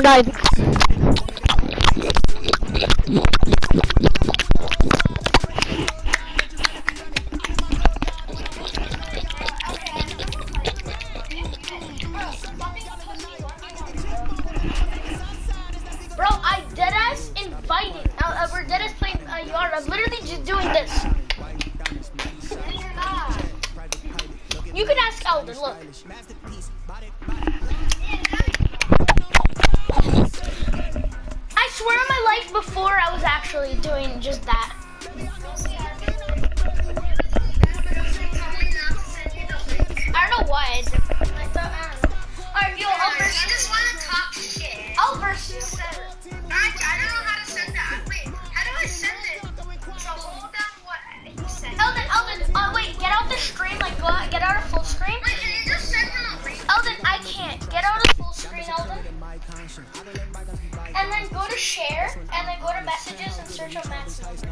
died. Bro, I deadass invited. We're deadass playing yard. I'm literally just doing this. You can ask Elden, look. I swear on my life before I was actually doing just that. I don't know why I did. Alright, yo, I'll verse you. Just want to talk shit. I'll verse you. I don't know how to send that. Wait, how do I send it? So hold down what you said. Elden, wait, get out the screen, like go out, get out of full screen. Wait, can you just send him a link? Elden, I can't. Get out of full screen, Elden. And then go to share, and then go to messages and search up Matt's number.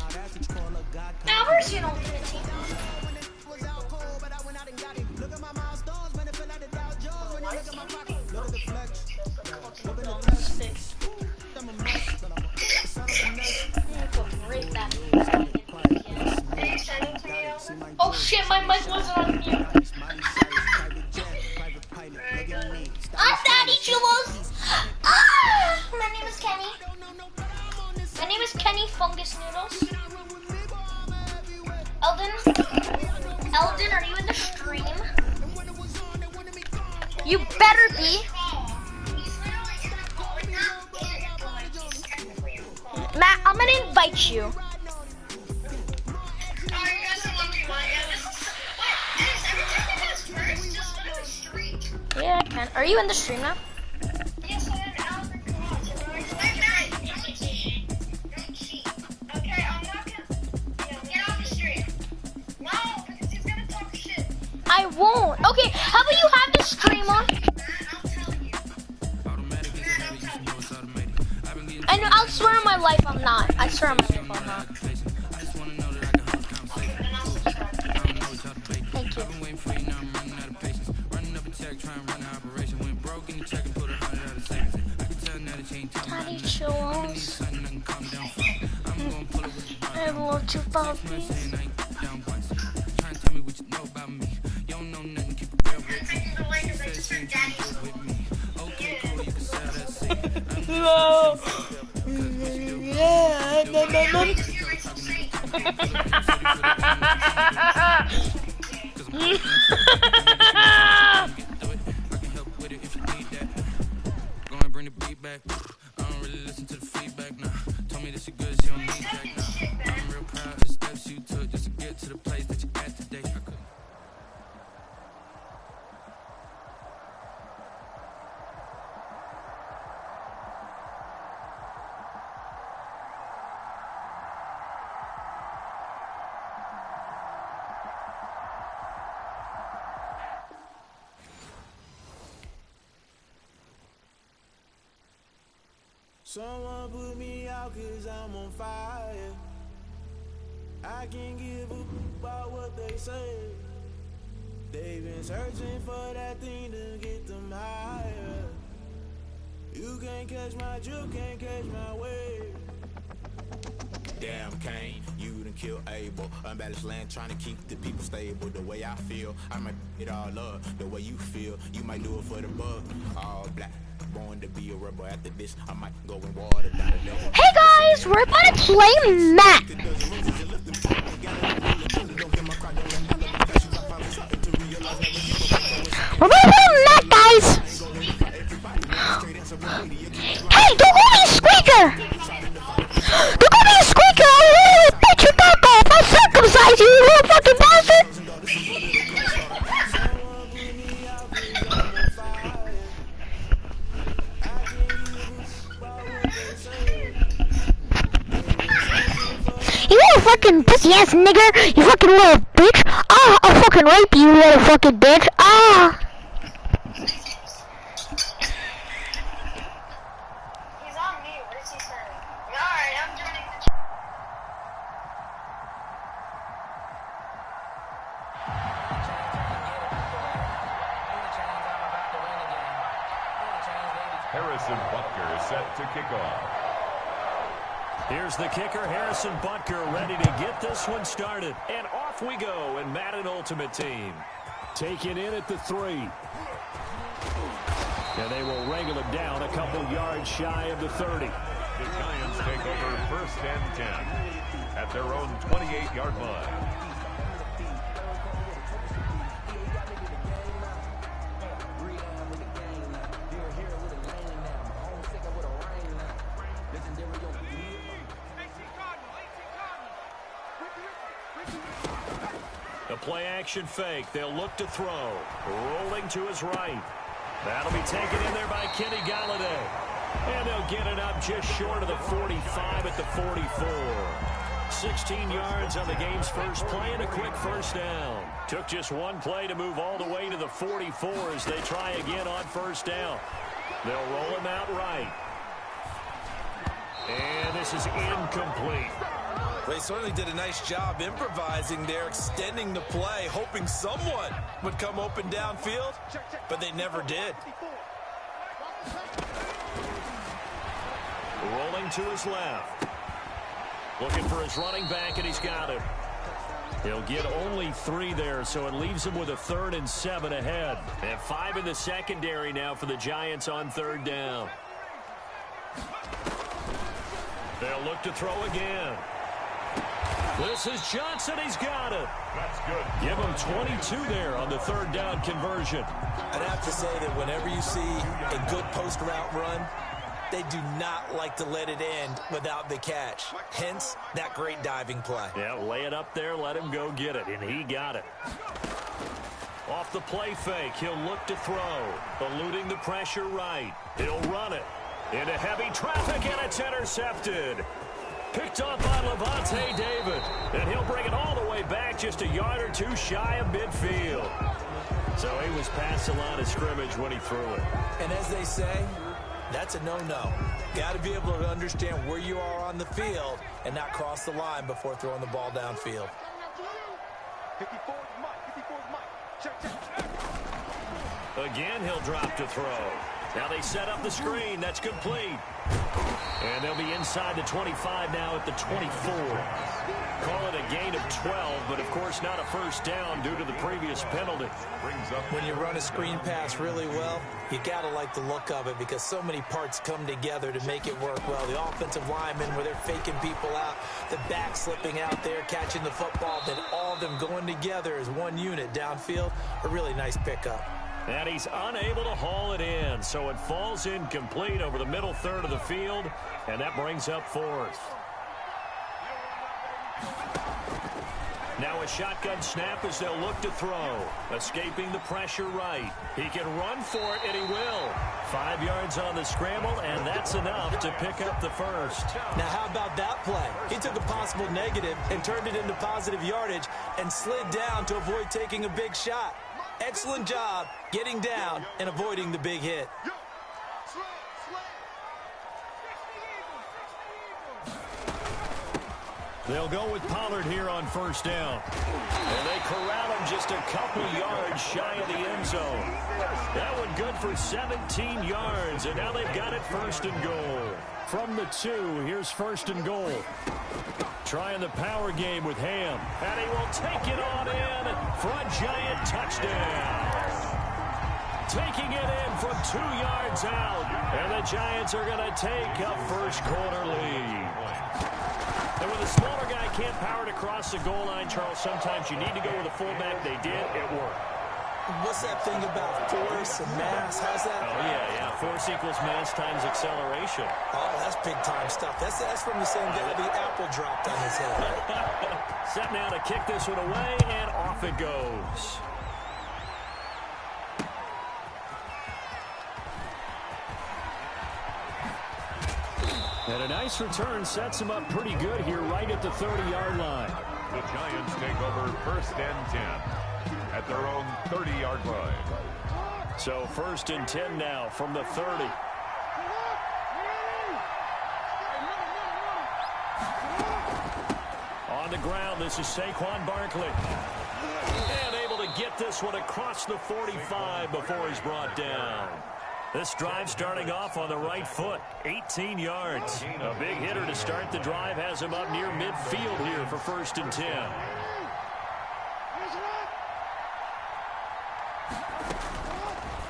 Now, where's your ultimate team? Oh shit, my mic wasn't on mute. I'm Daddy Chulos. My name is Kenny. My name is Kenny Fungus Noodles. Elden, are you in the stream? You better be. Matt, I'm gonna invite you. Yeah, I can. Are you in the stream now? Yes, I am. Alvin, come on. Don't cheat. Okay, I'm not gonna. Get off the stream. No, because he's gonna talk shit. I won't. Okay, how about you have the stream on? I'll tell you. I know. I'll swear on my life I'm not. I swear on my life I'm not. Thank you. Daddy Chulos. I love you, puppies. No. Yeah, no. Someone put me out cause I'm on fire. I can't give a about what they say. They've been searching for that thing to get them higher. You can't catch my drift, can't catch my wave. Damn Kane, you done kill Abel. Unbalanced land trying to keep the people stable. The way I feel, I might it all up. The way you feel, you might do it for the bug. All black. Born to be a rebel. After this, I might go in water down the devil. Hey guys, we're about to play Matt. We're about to play Matt, guys. Hey, don't call me a squeaker. Don't call me a squeaker. I will bet your cock off. I'll circumcise you, you little fucking bastard. You little fucking pussy ass nigger, you fucking little bitch. Ah, I'll fucking rape you, little fucking bitch. Ah. He's on me. Where's he saying? Alright, I'm joining the Harrison Butker. is set to kick off. Here's the kicker, Harrison Butker, ready to get this one started. And off we go in Madden Ultimate Team. Taken in at the 3. And they will wrangle it down a couple yards shy of the 30. The Giants take over 1st and 10 at their own 28-yard line. The play-action fake. They'll look to throw. Rolling to his right. That'll be taken in there by Kenny Galladay. And they'll get it up just short of the 45 at the 44. 16 yards on the game's first play and a quick first down. Took just one play to move all the way to the 44 as they try again on first down. They'll roll him out right. And this is incomplete. They certainly did a nice job improvising there, extending the play, hoping someone would come open downfield, but they never did. Rolling to his left. Looking for his running back, and he's got it. He'll get only 3 there, so it leaves him with a 3rd and 7 ahead. And 5 in the secondary now for the Giants on 3rd down. They'll look to throw again. This is Johnson. He's got it. That's good. Give him 22 there on the 3rd down conversion. I'd have to say that whenever you see a good post route run, they do not like to let it end without the catch. Hence, that great diving play. Yeah, lay it up there, let him go get it, and he got it. Off the play fake, he'll look to throw. Eluding the pressure right. He'll run it. Into heavy traffic, and it's intercepted. Picked up by Levante David. And he'll bring it all the way back just a yard or 2 shy of midfield. So he was past the line of scrimmage when he threw it. And as they say, that's a no-no. Got to be able to understand where you are on the field and not cross the line before throwing the ball downfield. Again, he'll drop to throw. Now they set up the screen. That's complete. And they'll be inside the 25 now at the 24. Call it a gain of 12, but of course not a first down due to the previous penalty. Brings up when you run a screen pass really well, you got to like the look of it because so many parts come together to make it work well. The offensive linemen where they're faking people out, the back slipping out there, catching the football, then all of them going together as one unit downfield. A really nice pickup. And he's unable to haul it in, so it falls incomplete over the middle third of the field, and that brings up 4th. Now a shotgun snap as they'll look to throw. Escaping the pressure right. He can run for it, and he will. 5 yards on the scramble, and that's enough to pick up the first. Now how about that play? He took a possible negative and turned it into positive yardage and slid down to avoid taking a big shot. Excellent job getting down and avoiding the big hit. They'll go with Pollard here on first down. And they corral him just a couple yards shy of the end zone. That one good for 17 yards, and now they've got it 1st and goal. From the 2, here's 1st and goal. Trying the power game with Ham. And he will take it on in for a Giant touchdown. Taking it in from 2 yards out. And the Giants are going to take a first quarter lead. And when the smaller guy can't power it across the goal line, Charles, sometimes you need to go with a fullback. They did. It worked. What's that thing about force and mass? How's that? Oh, yeah. Force equals mass times acceleration. Oh, that's big-time stuff. That's from the same guy the apple dropped on his head, right? Set now to kick this one away, and off it goes. And a nice return sets him up pretty good here right at the 30-yard line. the Giants take over 1st and 10 at their own 30-yard line. So 1st and 10 now from the 30. On the ground, this is Saquon Barkley. And able to get this one across the 45 before he's brought down. This drive starting off on the right foot, 18 yards. A big hitter to start the drive has him up near midfield here for 1st and 10.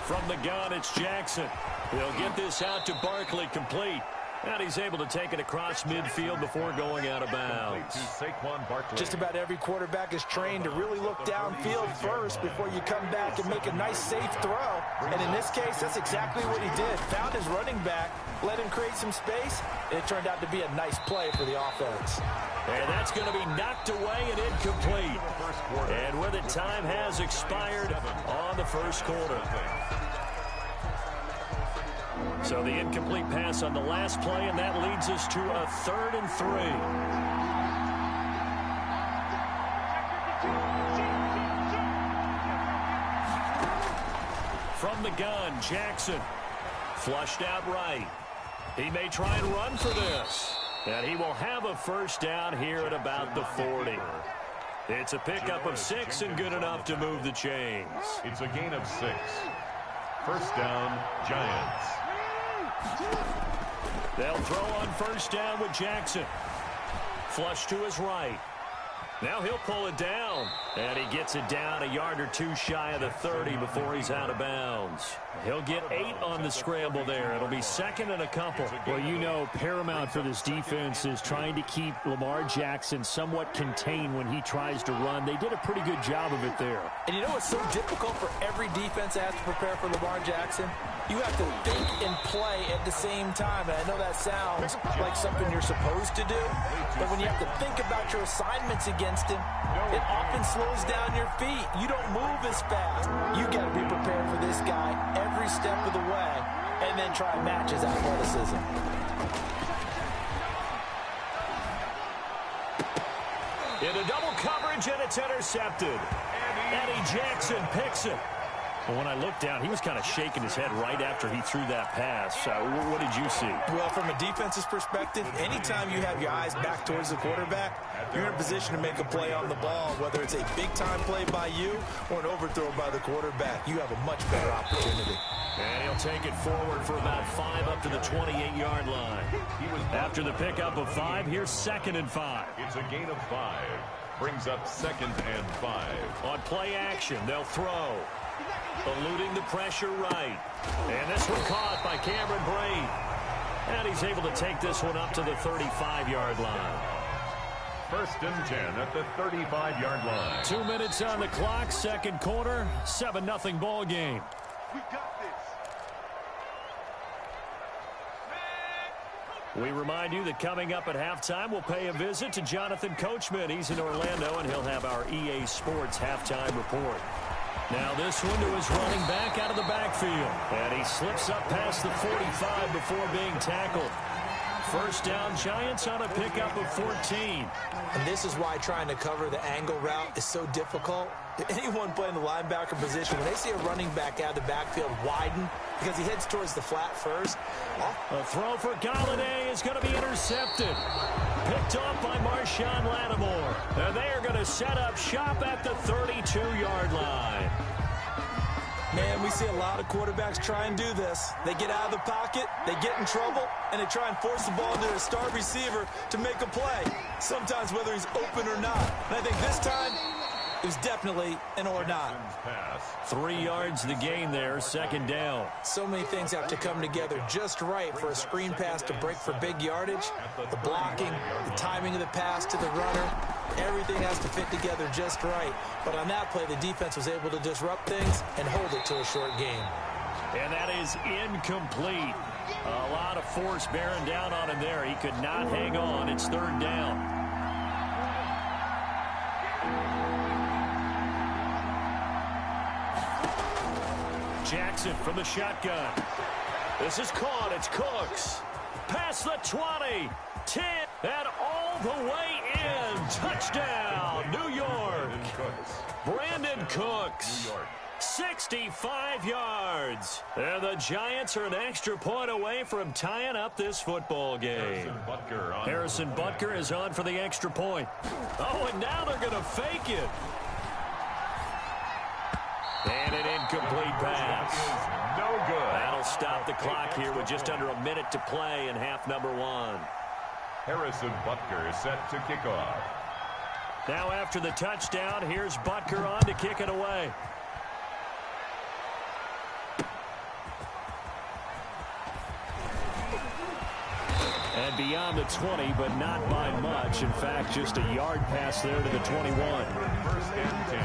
From the gun, it's Jackson. He'll get this out to Barkley, complete. And he's able to take it across midfield before going out of bounds. Just about every quarterback is trained to really look downfield first before you come back and make a nice, safe throw. And in this case, that's exactly what he did. Found his running back, let him create some space, and it turned out to be a nice play for the offense. And that's going to be knocked away and incomplete. And with it, time has expired on the first quarter. So the incomplete pass on the last play, and that leads us to a 3rd and 3. From the gun, Jackson. Flushed out right. He may try and run for this. And he will have a 1st down here at about the 40. It's a pickup of 6 and good enough to move the chains. It's a gain of 6. 1st down, Giants. They'll throw on 1st down with Jackson. Flush to his right. Now he'll pull it down. And he gets it down a yard or 2 shy of the 30 before he's out of bounds. He'll get 8 on the scramble there. It'll be 2nd and a couple. Well, you know, paramount for this defense is trying to keep Lamar Jackson somewhat contained when he tries to run. They did a pretty good job of it there. And you know what's so difficult for every defense that has to prepare for Lamar Jackson? You have to think and play at the same time. And I know that sounds like something you're supposed to do, but when you have to think about your assignments against him, it often slows down your feet. You don't move as fast. You got to be prepared for this guy every step of the way and then try and match his athleticism. Into double coverage, and it's intercepted. Eddie Jackson picks it. Well, when I looked down, he was kind of shaking his head right after he threw that pass. What did you see? Well, from a defense's perspective, anytime you have your eyes back towards the quarterback, you're in a position to make a play on the ball, whether it's a big-time play by you or an overthrow by the quarterback. You have a much better opportunity. And he'll take it forward for about 5 up to the 28-yard line. After the pickup of 5, here's 2nd and 5. It's a gain of 5. Brings up 2nd and 5. On play action, they'll throw. Eluding the pressure right. And this one caught by Cameron Brate. And he's able to take this one up to the 35-yard line. 1st and 10 at the 35-yard line. 2 minutes on the clock, 2nd quarter, 7-0 ball game. We got this. We remind you that coming up at halftime, we'll pay a visit to Jonathan Coachman. He's in Orlando, and he'll have our EA Sports halftime report. Now this one to his running back out of the backfield. And he slips up past the 45 before being tackled. 1st down, Giants on a pickup of 14. And this is why trying to cover the angle route is so difficult. Anyone playing the linebacker position, when they see a running back out of the backfield widen because he heads towards the flat first. A throw for Galladay is going to be intercepted. Picked off by Marshawn Lattimore. And they are going to set up shop at the 32-yard line. Man, we see a lot of quarterbacks try and do this. They get out of the pocket, they get in trouble, and they try and force the ball into a star receiver to make a play, sometimes whether he's open or not. And I think this time, it was definitely an or not. 3 yards the gain there, 2nd down. So many things have to come together just right for a screen pass to break for big yardage. The blocking, the timing of the pass to the runner, everything has to fit together just right. But on that play, the defense was able to disrupt things and hold it to a short game. And that is incomplete. A lot of force bearing down on him there. He could not hang on. It's 3rd down. Jackson from the shotgun. This is caught. It's Cooks. Past the 20. 10. And all the way in. Touchdown, New York. Brandon Cooks. 65 yards. And the Giants are an extra point away from tying up this football game. Harrison Butker is on for the extra point. Oh, and now they're going to fake it. And an incomplete pass. No good. That'll stop the clock here with just under a minute to play in half number one. Harrison Butker is set to kick off. Now after the touchdown, here's Butker on to kick it away. And beyond the 20, but not by much. In fact, just a yard pass there to the 21. First and 10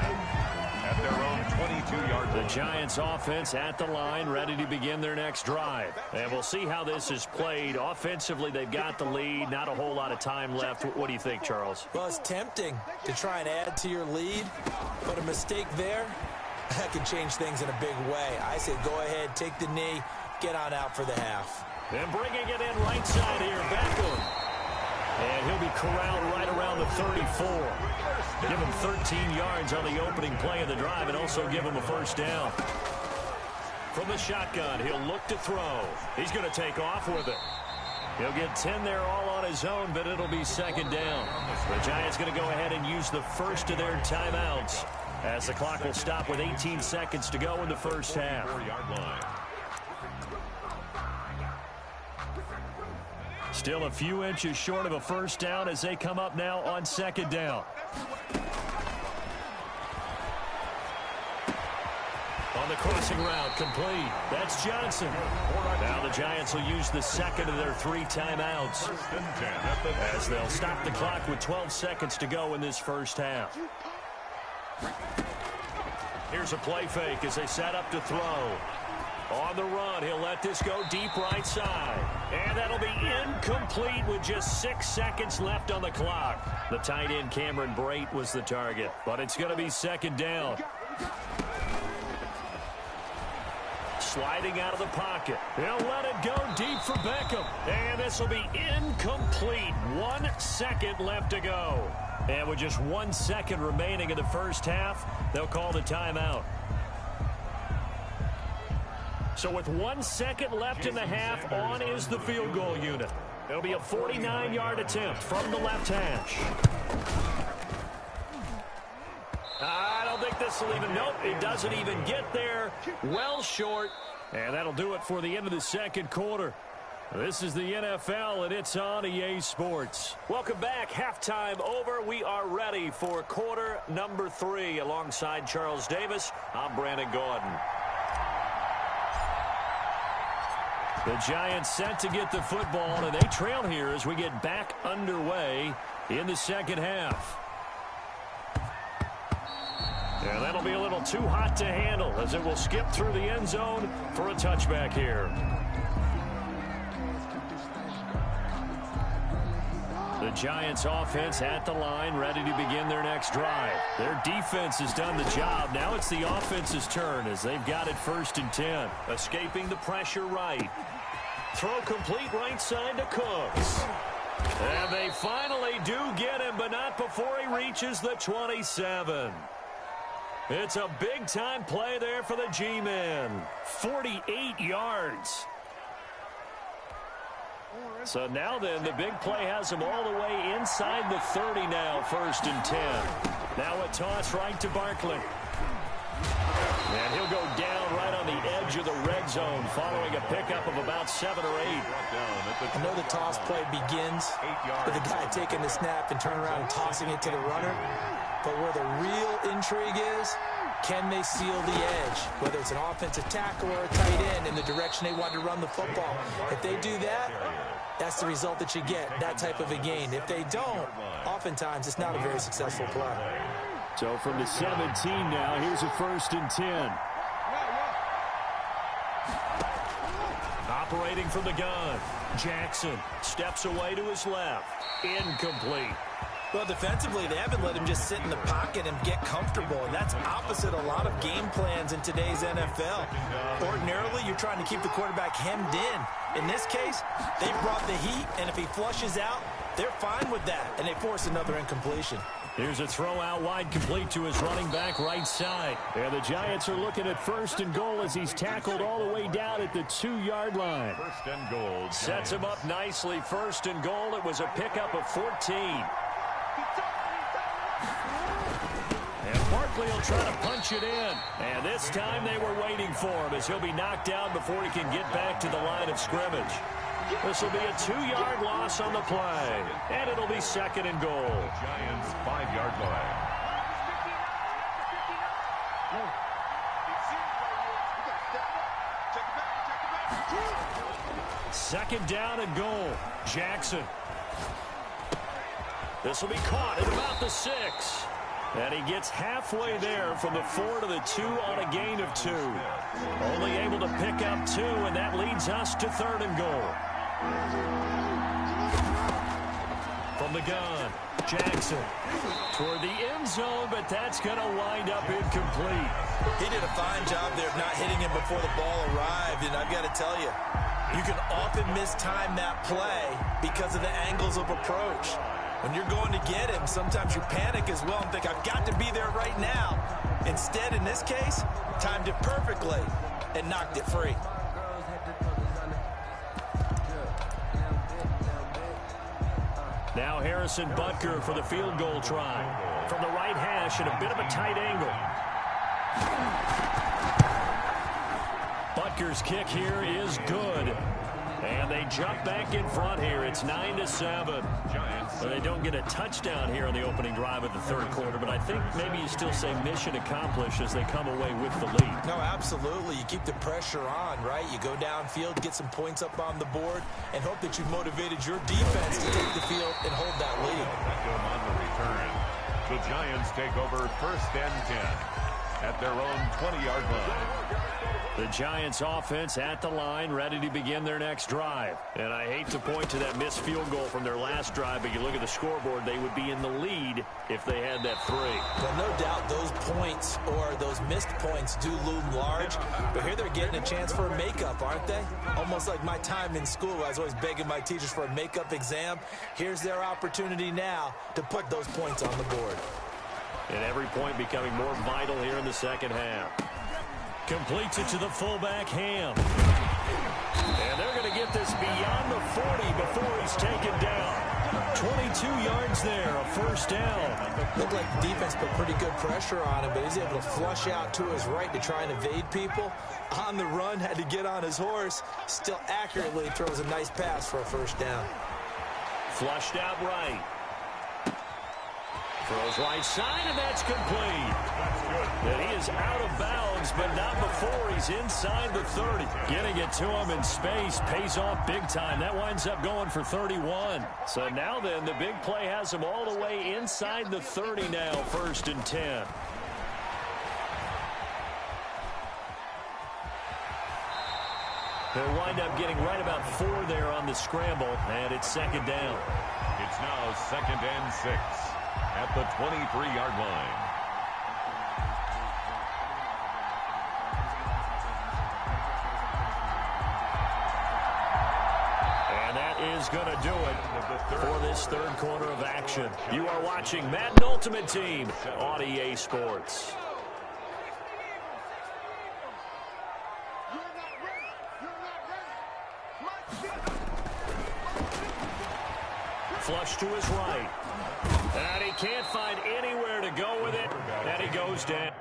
at their own 22-yard line. The Giants offense at the line, ready to begin their next drive. And we'll see how this is played. Offensively, they've got the lead. Not a whole lot of time left. What do you think, Charles? Well, it's tempting to try and add to your lead, but a mistake there, that could change things in a big way. I say go ahead, take the knee, get on out for the half. And bringing it in right side here, Beckham. And he'll be corralled right around the 34. Give him 13 yards on the opening play of the drive and also give him a first down. From the shotgun, he'll look to throw. He's going to take off with it. He'll get 10 there all on his own, but it'll be second down. The Giants going to go ahead and use the first of their timeouts as the clock will stop with 18 seconds to go in the first half. 4-yard line. Still a few inches short of a first down as they come up now on second down. On the crossing route, complete. That's Johnson. Now the Giants will use the second of their 3 timeouts as they'll stop the clock with 12 seconds to go in this first half. Here's a play fake as they set up to throw. On the run, he'll let this go deep right side. And that'll be incomplete with just 6 seconds left on the clock. The tight end, Cameron Brate, was the target. But it's going to be second down. Sliding out of the pocket. He'll let it go deep for Beckham. And this will be incomplete. 1 second left to go. And with just 1 second remaining in the first half, they'll call the timeout. So with 1 second left in the half, on is the field goal unit. It'll be a 49-yard attempt from the left hash. I don't think this will even, nope, it doesn't even get there. Well short. And that'll do it for the end of the second quarter. This is the NFL, and it's on EA Sports. Welcome back. Halftime over. We are ready for quarter number 3. Alongside Charles Davis, I'm Brandon Gordon. The Giants set to get the football, and they trail here as we get back underway in the second half. And that'll be a little too hot to handle as it will skip through the end zone for a touchback here. The Giants offense at the line, ready to begin their next drive. Their defense has done the job. Now it's the offense's turn as they've got it 1st and 10. Escaping the pressure right. Throw complete right side to Cooks. And they finally do get him, but not before he reaches the 27. It's a big-time play there for the G-men. 48 yards. So now then, the big play has him all the way inside the 30 now, 1st and 10. Now a toss right to Barkley. And he'll go down right on the edge of the red zone following a pickup of about 7 or 8. I know the toss play begins with the guy taking the snap and turning around and tossing it to the runner. But where the real intrigue is, can they seal the edge? Whether it's an offensive tackle or a tight end in the direction they want to run the football. If they do that, that's the result that you get, that type of a gain. If they don't, oftentimes it's not a very successful play. So from the 17 now, here's a 1st and 10. Operating from the gun. Jackson steps away to his left. Incomplete. Well, defensively, they haven't let him just sit in the pocket and get comfortable, and that's opposite a lot of game plans in today's NFL. Ordinarily, you're trying to keep the quarterback hemmed in. In this case, they brought the heat, and if he flushes out, they're fine with that, and they force another incompletion. Here's a throw out wide, complete to his running back right side. And the Giants are looking at 1st and goal as he's tackled all the way down at the 2-yard line. 1st and goal. Sets him up nicely. 1st and goal. It was a pickup of 14. And Barkley will try to punch it in. And this time they were waiting for him as he'll be knocked down before he can get back to the line of scrimmage. This will be a 2-yard loss on the play. And it'll be 2nd and goal. Giants 5-yard line. Second down and goal. Jackson. This will be caught at about the 6. And he gets halfway there from the 4 to the 2 on a gain of 2. Only able to pick up 2, and that leads us to 3rd and goal. From the gun, Jackson toward the end zone, but that's going to wind up incomplete. He did a fine job there of not hitting him before the ball arrived, and I've got to tell you, you can often mistime that play because of the angles of approach. When you're going to get him, sometimes you panic as well and think, I've got to be there right now. Instead, in this case, timed it perfectly and knocked it free. Now Harrison Butker for the field goal try. From the right hash at a bit of a tight angle. Butker's kick here is good. And they jump back in front here. It's 9-7. Well, they don't get a touchdown here on the opening drive of the 3rd quarter, but I think maybe you still say mission accomplished as they come away with the lead. No, absolutely. You keep the pressure on, right? You go downfield, get some points up on the board, and hope that you've motivated your defense to take the field and hold that lead. Momentum on the return. The Giants take over 1st and 10 at their own 20-yard line. The Giants offense at the line, ready to begin their next drive. And I hate to point to that missed field goal from their last drive, but you look at the scoreboard, they would be in the lead if they had that 3. Well, no doubt those points or those missed points do loom large, but here they're getting a chance for a makeup, aren't they? Almost like my time in school, I was always begging my teachers for a makeup exam. Here's their opportunity now to put those points on the board. And every point becoming more vital here in the 2nd half. Completes it to the fullback, Ham. And they're going to get this beyond the 40 before he's taken down. 22 yards there, a 1st down. Looked like the defense put pretty good pressure on him, but he's able to flush out to his right to try and evade people. On the run, had to get on his horse. Still accurately throws a nice pass for a 1st down. Flushed out right. Throws right side, and that's complete. And he is out of bounds, but not before he's inside the 30. Getting it to him in space pays off big time. That winds up going for 31. So now then, the big play has him all the way inside the 30 now, 1st and 10. He'll wind up getting right about 4 there on the scramble, and it's 2nd down. It's now 2nd and 6 at the 23-yard line. And that is going to do it for this 3rd quarter of action. You are watching Madden Ultimate Team on EA Sports. Flush to his right. And he can't find anywhere to go with it. And he goes down.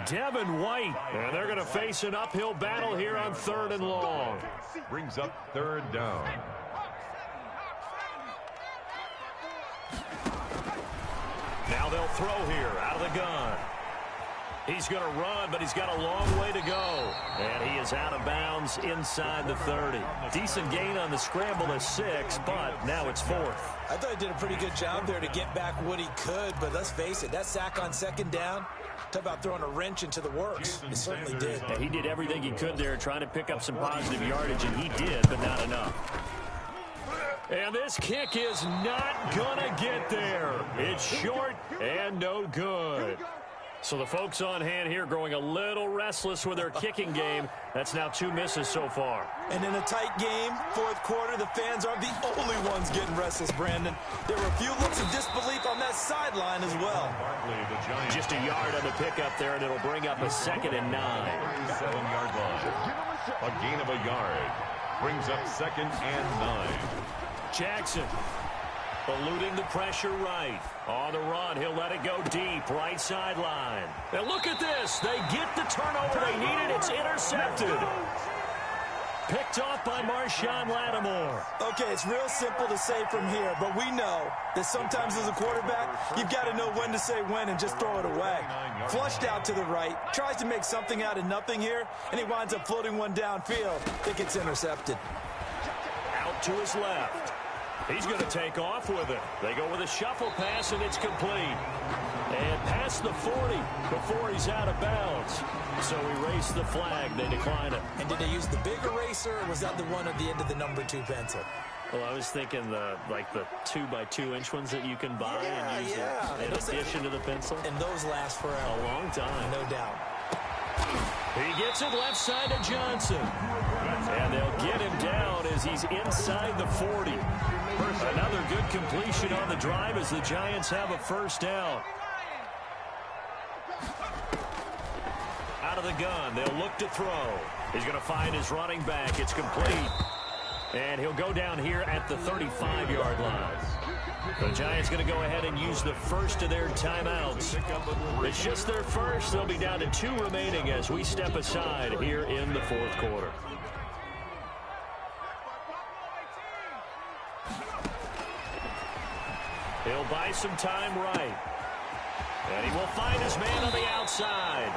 Devin White. And they're going to face an uphill battle here on 3rd and long. Brings up 3rd down. Now they'll throw here out of the gun. He's going to run, but he's got a long way to go. And he is out of bounds inside the 30. Decent gain on the scramble of 6, but now it's 4th. I thought he did a pretty good job there to get back what he could, but let's face it, that sack on 2nd down, talk about throwing a wrench into the works. It certainly did. Yeah, he did everything he could there trying to pick up some positive yardage, and he did, but not enough. And this kick is not going to get there. It's short and no good. So the folks on hand here growing a little restless with their kicking game. That's now 2 misses so far. And in a tight game, 4th quarter, the fans aren't the only ones getting restless, Brandon. There were a few looks of disbelief on that sideline as well. Just a yard on the pickup there, and it'll bring up a 2nd and 9. 7-yard line. A gain of a yard. Brings up 2nd and 9. Jackson eluding the pressure right. On the run, he'll let it go deep, right sideline. And look at this. They get the turnover they needed. It's intercepted. Picked off by Marshawn Lattimore. Okay, it's real simple to say from here, but we know that sometimes as a quarterback, you've got to know when to say when and just throw it away. Flushed out to the right, tries to make something out of nothing here, and he winds up floating one downfield. I think it's intercepted. Out to his left. He's going to take off with it. They go with a shuffle pass, and it's complete. And past the 40 before he's out of bounds. So erase the flag. They decline it. And did they use the big eraser, or was that the one at the end of the number 2 pencil? Well, I was thinking the 2x2-inch ones that you can buy and use in addition to the pencil. And those last forever. A long time. No doubt. He gets it left side to Johnson. And they'll get him down as he's inside the 40. Another good completion on the drive as the Giants have a 1st down. Out of the gun, they'll look to throw. He's going to find his running back. It's complete. And he'll go down here at the 35-yard line. The Giants going to go ahead and use the first of their timeouts. It's just their first. They'll be down to 2 remaining as we step aside here in the 4th quarter. He'll buy some time right. And he will find his man on the outside.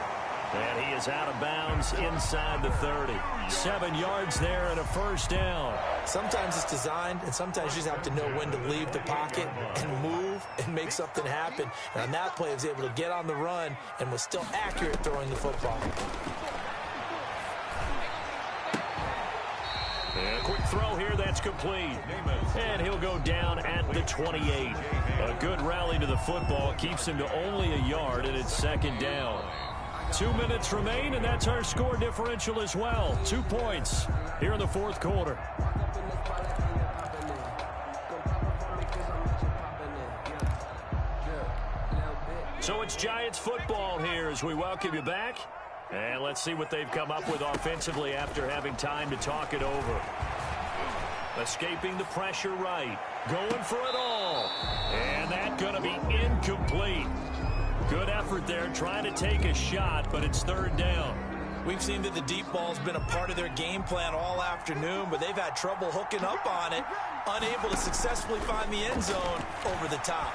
And he is out of bounds inside the 30. 7 yards there and a 1st down. Sometimes it's designed, and sometimes you just have to know when to leave the pocket and move and make something happen. And on that play, he was able to get on the run and was still accurate throwing the football. And a quick throw here, that's complete. And he'll go down at the 28. A good rally to the football keeps him to only a yard, and it's 2nd down. 2 minutes remain, and that's our score differential as well. 2 points here in the 4th quarter. So it's Giants football here as we welcome you back. And let's see what they've come up with offensively after having time to talk it over. Escaping the pressure right. Going for it all. And that's going to be incomplete. Good effort there trying to take a shot, but it's 3rd down. We've seen that the deep ball's been a part of their game plan all afternoon, but they've had trouble hooking up on it, unable to successfully find the end zone over the top.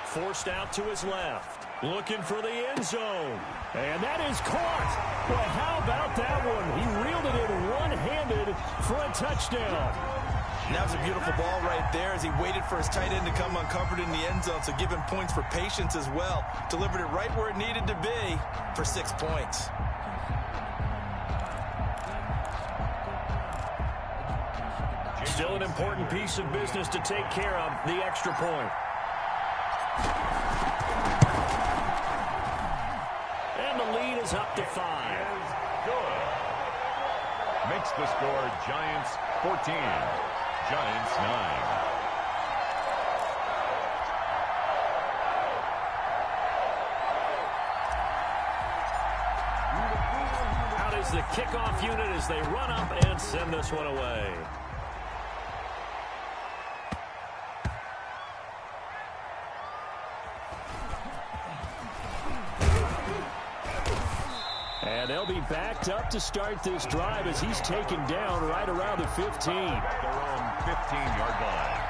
Forced out to his left. Looking for the end zone. And that is caught. Well, how about that one? He reeled it in one-handed for a touchdown. And that was a beautiful ball right there as he waited for his tight end to come uncovered in the end zone, so give him points for patience as well. Delivered it right where it needed to be for 6 points. Still an important piece of business to take care of, the extra point. And the lead is up to 5. Good. Makes the score Giants 14. Giants 9. Out is the kickoff unit as they run up and send this one away. And they'll be backed up to start this drive as he's taken down right around the 15. At their own 15-yard line.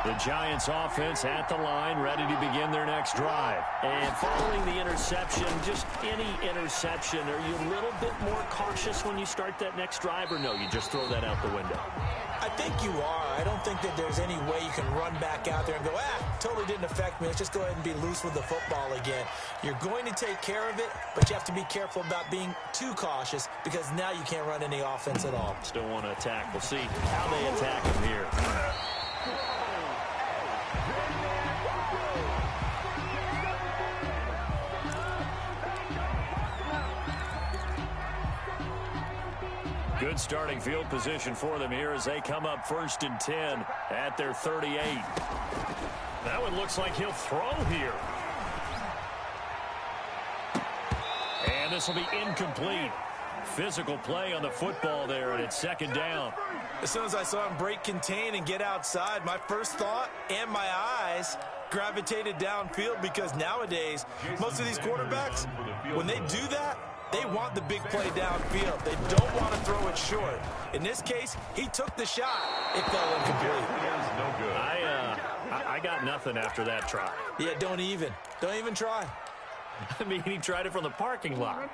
The Giants offense at the line, ready to begin their next drive. And following the interception, just any interception, are you a little bit more cautious when you start that next drive, or no, you just throw that out the window? I think you are. I don't think that there's any way you can run back out there and go, totally didn't affect me. Let's just go ahead and be loose with the football again. You're going to take care of it, but you have to be careful about being too cautious because now you can't run any offense at all. Still want to attack. We'll see how they attack him here. Good starting field position for them here as they come up 1st and 10 at their 38. That one looks like he'll throw here. And this will be incomplete. Physical play on the football there, and it's 2nd down. As soon as I saw him break contain and get outside, my first thought and my eyes gravitated downfield because nowadays, most of these quarterbacks, when they do that, they want the big play downfield. They don't want to throw it short. In this case, he took the shot. It fell incomplete. No good. I got nothing after that try. Yeah, don't even try. I mean, he tried it from the parking lot.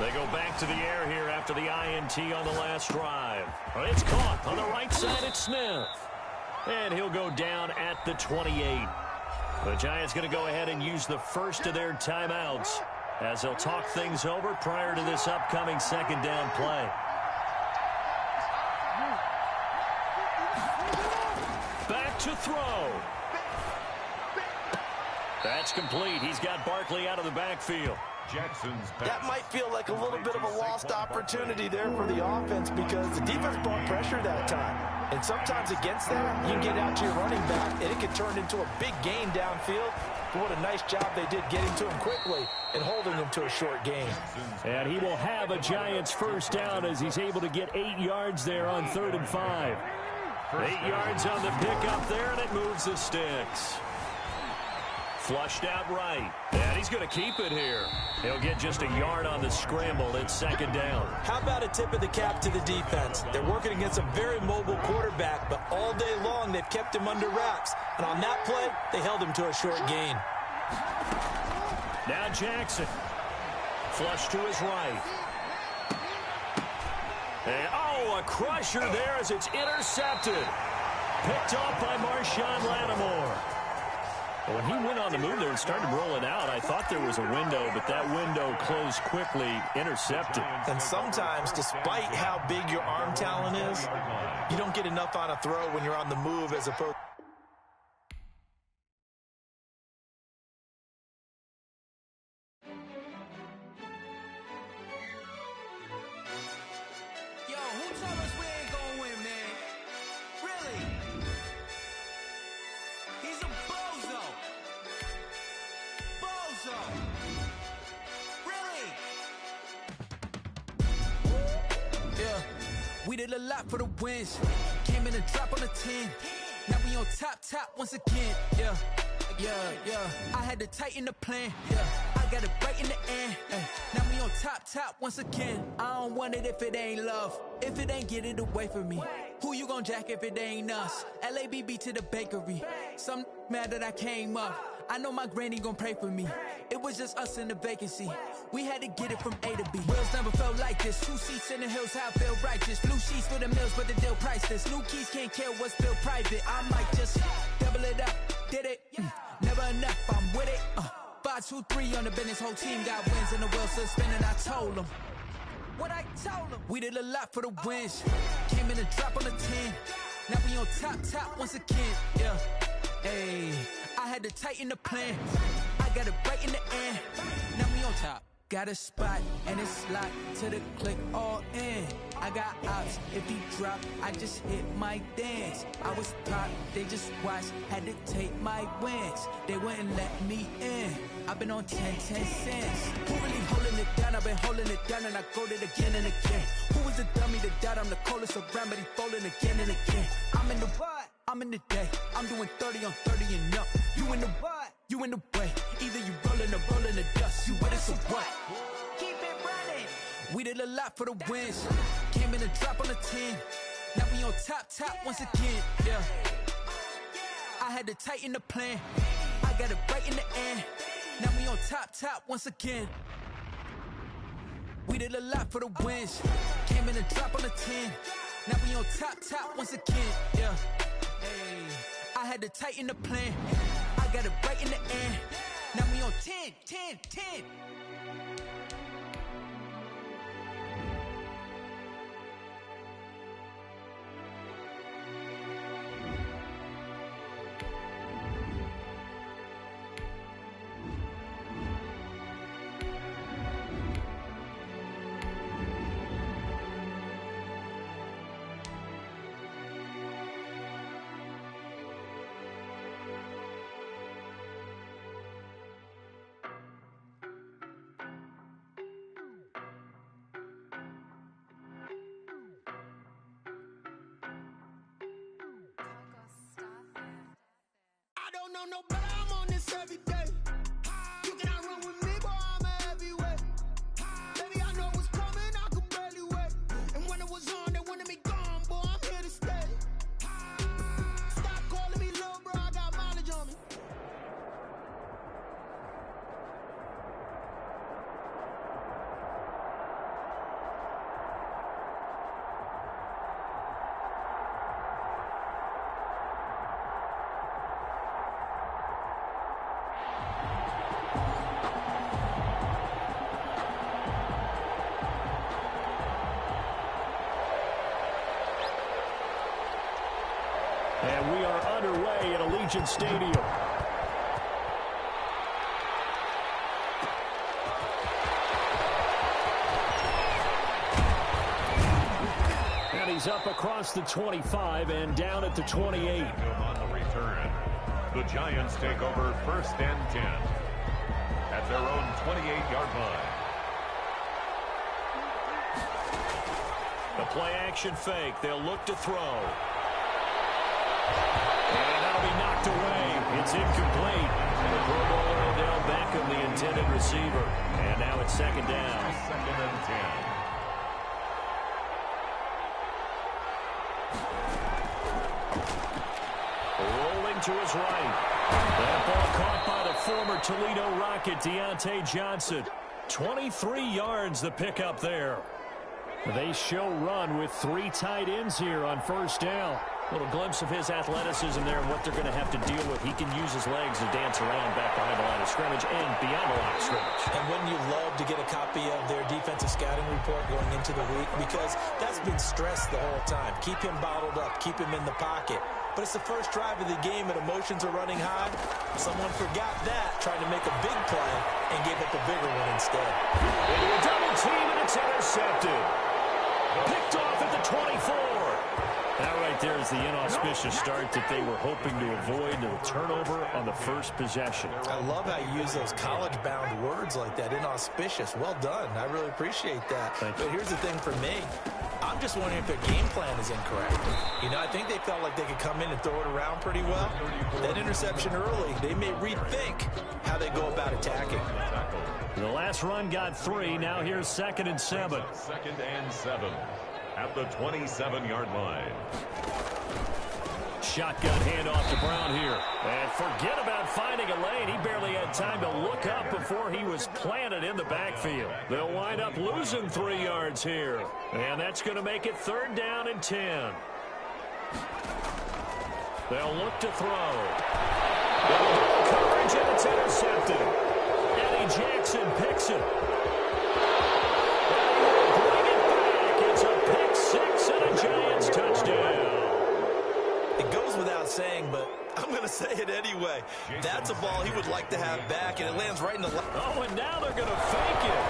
They go back to the air here after the INT on the last drive. It's caught on the right side. It's Smith. And he'll go down at the 28. The Giants going to go ahead and use the first of their timeouts as they'll talk things over prior to this upcoming 2nd down play. Back to throw. That's complete. He's got Barkley out of the backfield. That might feel like a little bit of a lost opportunity there for the offense because the defense brought pressure that time. And sometimes against that, you can get out to your running back, and it can turn into a big gain downfield. But what a nice job they did getting to him quickly and holding him to a short gain. And he will have a Giants 1st down as he's able to get 8 yards there on 3rd and 5. 8 yards on the pickup there, and it moves the sticks. Flushed out right. And he's going to keep it here. He'll get just a yard on the scramble. It's 2nd down. How about a tip of the cap to the defense? They're working against a very mobile quarterback, but all day long they've kept him under wraps. And on that play, they held him to a short gain. Now Jackson. Flush to his right. And, a crusher there as it's intercepted. Picked off by Marshawn Lattimore. When he went on the move there and started rolling out, I thought there was a window, but that window closed quickly, intercepted. And sometimes, despite how big your arm talent is, you don't get enough on a throw when you're on the move as opposed. Yo, who told us we ain't gonna win, man? Really? He's a bozo. Bozo. Really? Yeah, we did a lot for the wins. Came in a drop on a 10. Now we on top once again. Yeah. I had to tighten the plan. Yeah, I got it right in the end. Now we on top once again. I don't want it if it ain't love. If it ain't, get it away from me. Who you gon' jack if it ain't us? LABB to the bakery. Some mad that I came up. I know my granny gon' pray for me. It was just us in the vacancy. We had to get it from A to B. Wheels never felt like this. 2 seats in the hills, how I feel righteous. Blue sheets for the mills, but the deal priceless. New keys can't kill what's built private. I might just double it up. Did it? Never enough, I'm with it. 5, 2, 3 on the business. Whole team got wins and the wheels still spinning. I told them what I told them. We did a lot for the wins. Came in a drop on the 10. Now we on top once again. Yeah, hey, I had to tighten the plan. I got it right in the end. Now we on top. Got a spot and it's locked to the click all in. I got ops, if he drop, I just hit my dance. I was top, they just watched, had to take my wins. They wouldn't let me in. I've been on 10 cents. Who really holding it down? I've been holding it down and I go it again and again. Who was was a dummy to doubt I'm the coldest around, but he falling again and again. I'm in the what? I'm in the day. I'm doing 30 on 30 and up. You in the what? You in the way. Either you rolling or rolling the dust. You with us or what? Keep it running. We did a lot for the wins. Came in and drop on the 10. Now we on top once again. Yeah. I had to tighten the plan. I got it right in the end. Now we on top once again. We did a lot for the wins. Came in and drop on the 10. Now we on top once again. Yeah. Hey. I had to tighten the plan. I got it right in the end. Now we on 10. No, but I'm on this every day. You cannot run with me, boy, I'm a heavyweight. Baby, I know what's coming, I could barely wait. And when it was on, they wanted me gone, boy, I'm here to stay. Stop calling me little bro, I got mileage on me. And we are underway at Allegiant Stadium. And he's up across the 25 and down at the 28. On the return, the Giants take over 1st and 10 at their own 28-yard line. The play-action fake. They'll look to throw. And that'll be knocked away. It's incomplete. The Pro Bowler Odell Beckham, the intended receiver. And now it's 2nd down. 2nd and 10. Rolling to his right. That ball caught by the former Toledo Rocket, Deontay Johnson. 23 yards the pickup there. They show run with 3 tight ends here on 1st down. A little glimpse of his athleticism there and what they're going to have to deal with. He can use his legs to dance around back behind the line of scrimmage and beyond the line of scrimmage. And wouldn't you love to get a copy of their defensive scouting report going into the week? Because that's been stressed the whole time. Keep him bottled up. Keep him in the pocket. But it's the first drive of the game and emotions are running high. Someone forgot that, tried to make a big play, and gave up a bigger one instead. Into a double team, and it's intercepted. Picked off at the 24. That right there is the inauspicious start that they were hoping to avoid, the turnover on the first possession. I love how you use those college-bound words like that, inauspicious. Well done. I really appreciate that. But here's the thing for me. I'm just wondering if their game plan is incorrect. You know, I think they felt like they could come in and throw it around pretty well. That interception early, they may rethink how they go about attacking. The last run got 3. Now here's 2nd and 7. 2nd and 7 at the 27-yard line. Shotgun handoff to Brown here. And forget about finding a lane. He barely had time to look up before he was planted in the backfield. They'll wind up losing 3 yards here. And that's going to make it 3rd down and 10. They'll look to throw. Coverage, and it's intercepted. Eddie Jackson picks it. Bring it back. It's a pick 6 and a Giants touchdown. It goes without saying, but I'm going to say it anyway. That's a ball he would like to have back, and it lands right in the left. Oh, and now they're going to fake it.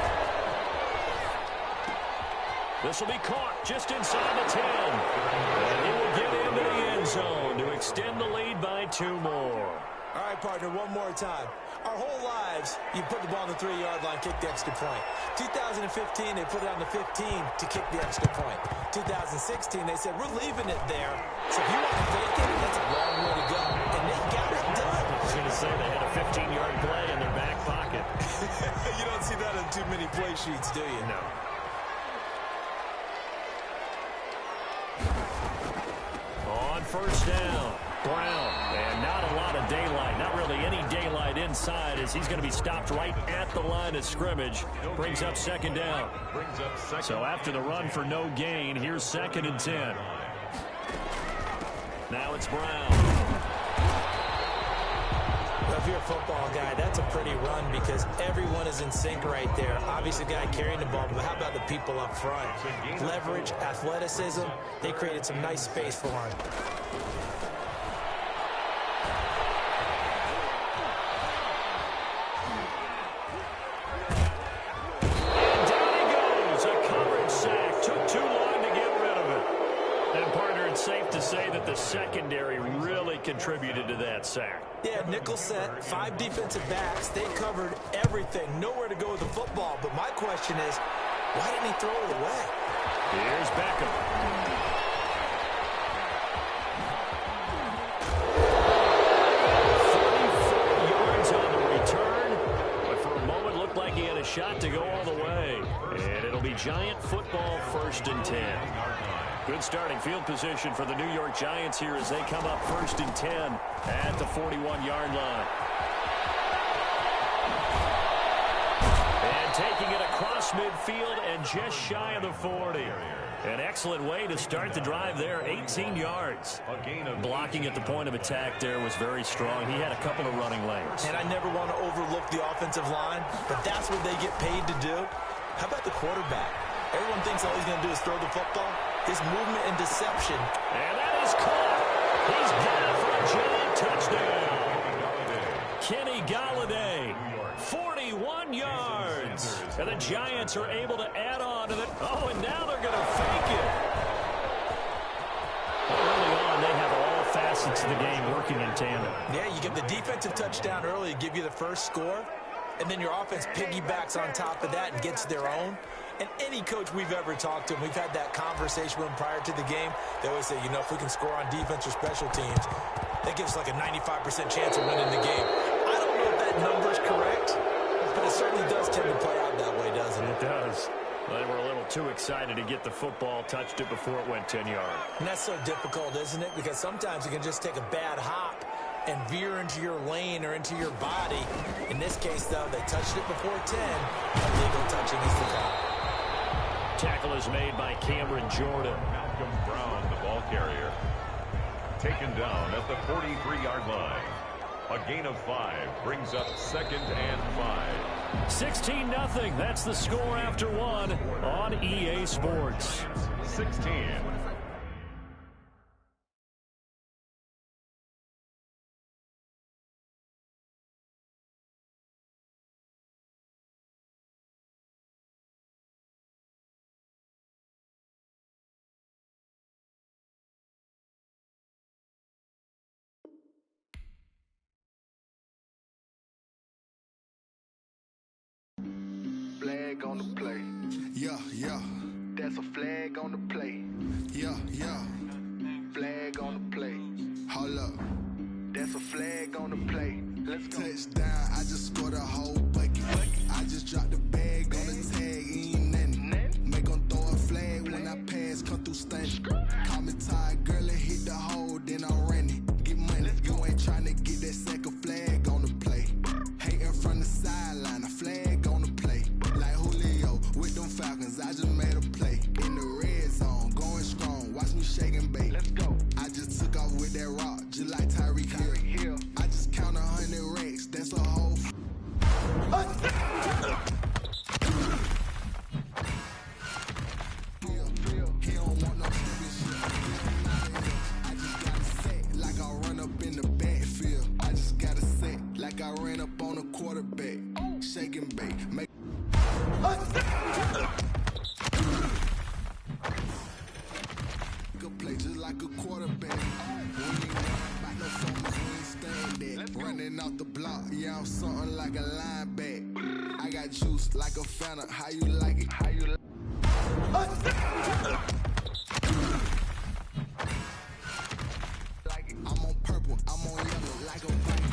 This will be caught just inside the 10. And he will get into the end zone to extend the lead by 2 more. All right, partner, one more time. Our whole lives, you put the ball on the 3-yard line, kick the extra point. 2015, they put it on the 15 to kick the extra point. 2016, they said, we're leaving it there. So if you want to take it, that's a long way to go. And they got it done. I was going to say they had a 15-yard play in their back pocket. You don't see that on too many play sheets, do you? No. On first down, Brown. And not a lot of daylight. Not really any daylight inside as he's going to be stopped right at the line of scrimmage. Brings up second down. So after the run for no gain, here's 2nd and 10. Now it's Brown. Well, if you're a football guy, that's a pretty run because everyone is in sync right there. Obviously, the guy carrying the ball, but how about the people up front? Leverage, athleticism, they created some nice space for him. And down he goes. A coverage sack. Took too long to get rid of it. And, partner, it's safe to say that the secondary really contributed to that sack. Yeah, nickel set, 5 defensive backs. They covered everything. Nowhere to go with the football. But my question is, why didn't he throw it away? Here's Beckham. 44 yards on the return. But for a moment, looked like he had a shot to go all the way. And it'll be Giant football, 1st and 10. Good starting field position for the New York Giants here as they come up 1st and 10 at the 41-yard line. And taking it across midfield and just shy of the 40. An excellent way to start the drive there, 18 yards. Blocking at the point of attack there was very strong. He had a couple of running lanes. And I never want to overlook the offensive line, but that's what they get paid to do. How about the quarterback? Everyone thinks all he's going to do is throw the football. His movement and deception. And that is caught. He's got it for a giant touchdown. Kenny Galladay, 41 yards. And the Giants are able to add on to it. Oh, and now they're going to fake it. Early on, they have all facets of the game working in tandem. Yeah, you get the defensive touchdown early to give you the first score, and then your offense piggybacks on top of that and gets their own. And any coach we've ever talked to, and we've had that conversation with them prior to the game, they always say, you know, if we can score on defense or special teams, that gives us like a 95% chance of winning the game. I don't know if that number's correct, but it certainly does tend to play out that way, doesn't it? It does. They were a little too excited to get the football, touched it before it went 10 yards. And that's so difficult, isn't it? Because sometimes you can just take a bad hop and veer into your lane or into your body. In this case, though, they touched it before 10. Illegal touching is the call. Tackle is made by Cameron Jordan. Malcolm Brown, the ball carrier. Taken down at the 43-yard line. A gain of 5 brings up 2nd and 5. 16-0. That's the score after 1 on EA Sports. 16. Flag on the play. Yeah, yeah. That's a flag on the play. Yeah, yeah. Flag on the play. Hold up. That's a flag on the play. Let's go. Touchdown, I just scored a whole bucket. I just dropped the bag on the tag, ain't nothing. Make them throw a flag when I pass, come through stunning. Call me tired, girl, and hit the hole, then I'm running. Get money, you ain't trying to get that second flag on the play. Hating from the sideline, a flag on the play. Like Julio with them Falcons, I just made a play. In the red zone, going strong, watch me shake and bake. Let's go. I just took off with that rock, just like Tyreek Hill. I just count 100 racks, that's a whole He don't want no championship. I just gotta set like I run up in the backfield. I just gotta set like I ran up on a quarterback. Shake and bake, make play just like a quarterback. We ain't worried about no phones, we ain't stand that. Running off the block, yeah, I'm something like a linebacker. I got juice like a Fanta, how you like it? How you like it? I'm on purple, I'm on yellow like a Viking.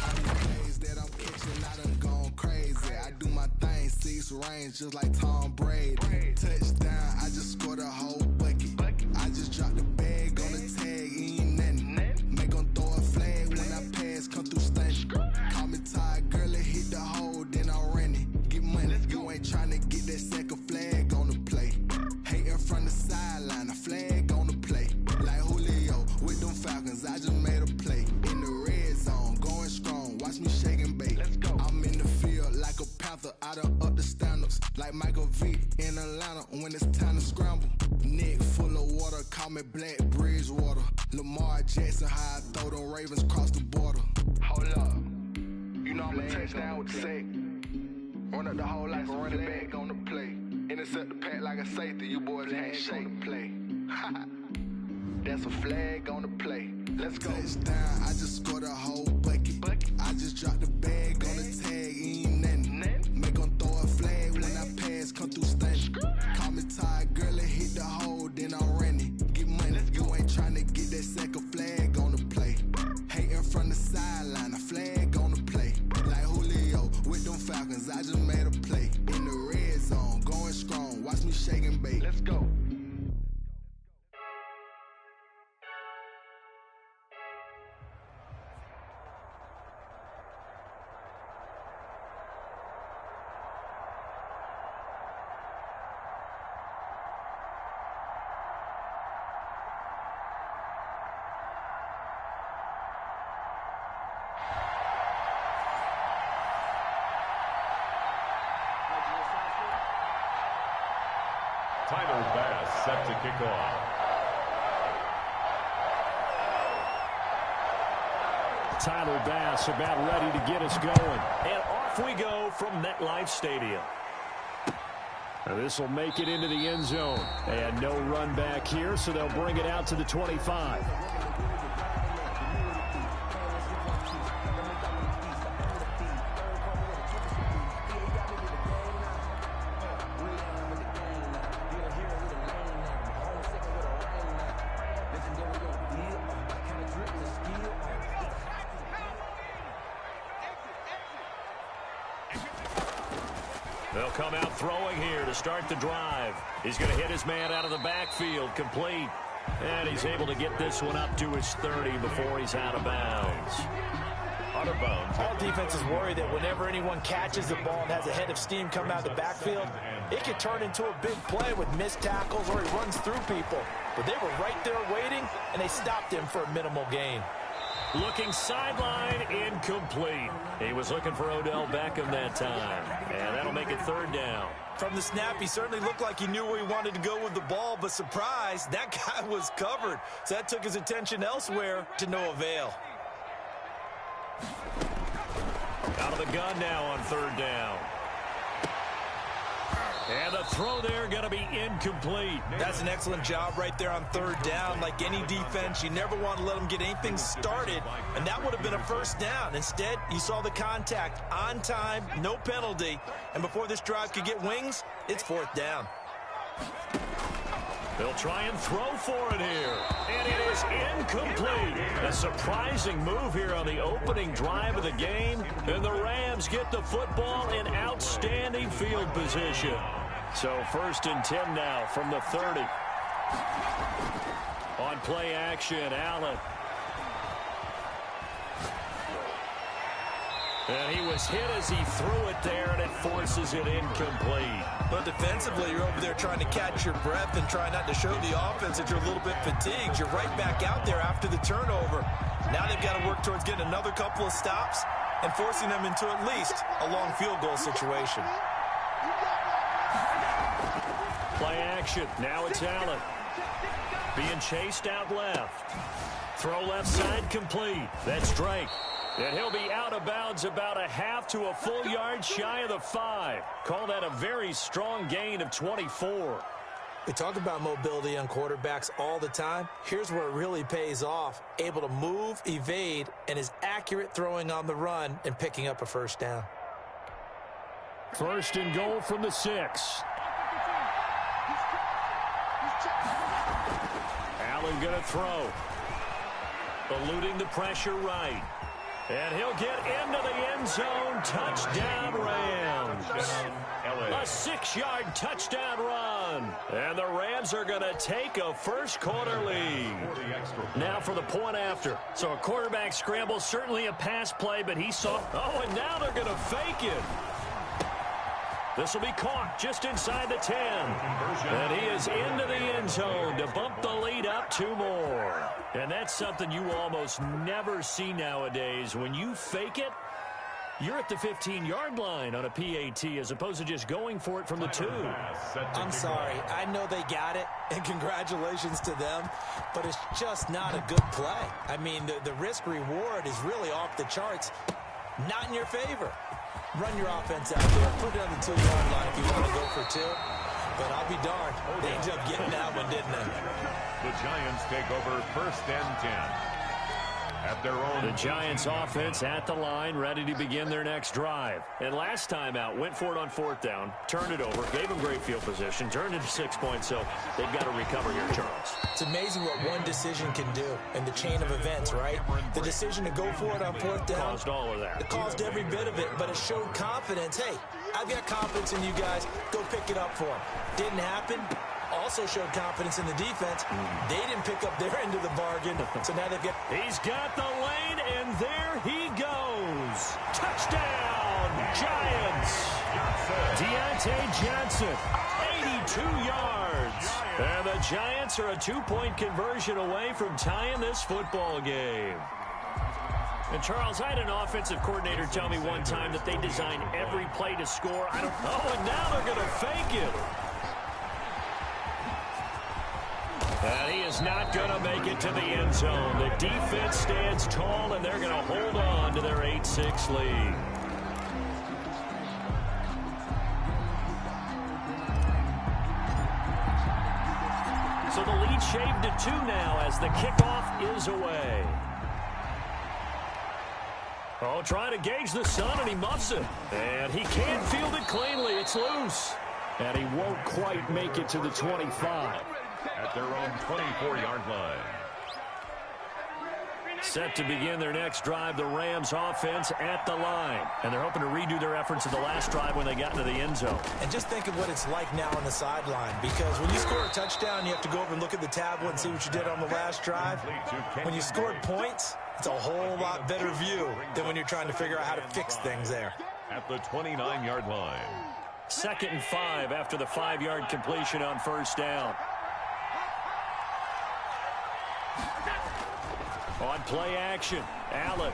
All the plays that I'm catching, I done gone crazy. I do my thing, 6 range just like Tom Brady. Touchdown, I just scored a whole bucket. I just dropped the bag on the tag, ain't nothing. Make 'em throw a flag when I pass, come through stunning. Call me tired, girl, it hit the hole, then I'm running. Get money, you ain't tryna get that second flag on the play. Hating from the sideline, a flag on the play. Like Julio with them Falcons, I just made a play. In the red zone, going strong, watch me shake and bake. I'm in the field like a panther, I done up the standards. Like Michael Vick in Atlanta when it's time to scramble. Neck full of water, call me Black Bridgewater. Lamar Jackson, how I throw them Ravens cross the border. Hold up, you know I'm a touchdown with the sack. Run up the hole like a running back on the play. Intercept the pack like a safety, you boys ain't shake the play. That's a flag on the play. Let's go. Touchdown, I just scored a whole bucket. I just dropped the bag on the tag, ain't nothing. Make 'em throw a flag when I pass, come through stunning. Call me tired, girl, it hit the hole, then I'm running. Get money, you ain't tryna get that second flag on the play. Hating from the sideline, a flag on the play. Like Julio with them Falcons, I just made a play. In the red zone, going strong, watch me shake and bake. Let's go. Tyler Bass set to kick off. Tyler Bass about ready to get us going. And off we go from MetLife Stadium. Now this will make it into the end zone. And no run back here, so they'll bring it out to the 25. They'll come out throwing here to start the drive. He's going to hit his man out of the backfield, complete. And he's able to get this one up to his 30 before he's out of bounds. Out of bounds. All defenses worry that whenever anyone catches the ball and has a head of steam come out of the backfield, it could turn into a big play with missed tackles or he runs through people. But they were right there waiting, and they stopped him for a minimal gain. Looking sideline, incomplete. He was looking for Odell Beckham that time. And that'll make it third down. From the snap, he certainly looked like he knew where he wanted to go with the ball, but surprise, that guy was covered. So that took his attention elsewhere to no avail. Out of the gun now on third down. And the throw there going to be incomplete. That's an excellent job right there on third down. Like any defense, you never want to let them get anything started, and that would have been a first down. Instead, you saw the contact on time, no penalty, and before this drive could get wings, it's fourth down. They'll try and throw for it here, and it is incomplete. A surprising move here on the opening drive of the game, and the Rams get the football in outstanding field position. So first and 10 now from the 30. On play action, Allen. And he was hit as he threw it there, and it forces it incomplete. But defensively, you're over there trying to catch your breath and try not to show the offense that you're a little bit fatigued. You're right back out there after the turnover. Now they've got to work towards getting another couple of stops and forcing them into at least a long field goal situation. Play action. Now it's Allen. Being chased out left. Throw left side complete. That's Drake. And he'll be out of bounds about a half to a full yard shy of the 5. Call that a very strong gain of 24. We talk about mobility on quarterbacks all the time. Here's where it really pays off. Able to move, evade, and is accurate throwing on the run and picking up a first down. First and goal from the 6. Allen going to throw. Eluding the pressure right. And he'll get into the end zone. Touchdown, Rams. A 6-yard touchdown run. And the Rams are going to take a first-quarter lead. Now for the point after. So a quarterback scramble, certainly a pass play, but he saw... Oh, and now they're going to fake it. This will be caught just inside the 10. And he is into the end zone to bump the lead up 2 more. And that's something you almost never see nowadays. When you fake it, you're at the 15-yard line on a PAT as opposed to just going for it from the 2. I'm sorry. I know they got it, and congratulations to them, but it's just not a good play. I mean, the risk-reward is really off the charts, not in your favor. Run your offense out there. Put it on the 2-yard line if you want to go for 2. But I'll be darned. They ended up getting that one, didn't they? The Giants take over first and 10. At their own. The Giants offense at the line, ready to begin their next drive. And last time out, went for it on 4th down, turned it over, gave them great field position, turned it to 6 points, so they've got to recover here, Charles. It's amazing what one decision can do in the chain of events, right? The decision to go for it on 4th down. Caused all of that. It caused every bit of it, but it showed confidence. Hey, I've got confidence in you guys. Go pick it up for them. Didn't happen. Also showed confidence in the defense. They didn't pick up their end of the bargain, so now they've got... He's got the lane, and there he goes. Touchdown, Giants. Deontay Johnson, 82 yards. And the Giants are a 2-point conversion away from tying this football game. And, Charles, I had an offensive coordinator tell me one time that they design every play to score. I don't know, and now they're going to fake it. And he is not going to make it to the end zone. The defense stands tall, and they're going to hold on to their 8-6 lead. So the lead shaved to 2 now as the kickoff is away. Oh, trying to gauge the sun, and he muffs it. And he can't field it cleanly. It's loose. And he won't quite make it to the 25. At their own 24-yard line. Set to begin their next drive, the Rams offense at the line. And they're hoping to redo their efforts of the last drive when they got into the end zone. And just think of what it's like now on the sideline, because when you score a touchdown, you have to go over and look at the tablet and see what you did on the last drive. When you scored points, it's a whole lot better view than when you're trying to figure out how to fix things there. At the 29-yard line. 2nd and 5 after the 5-yard completion on 1st down. On play action, Allen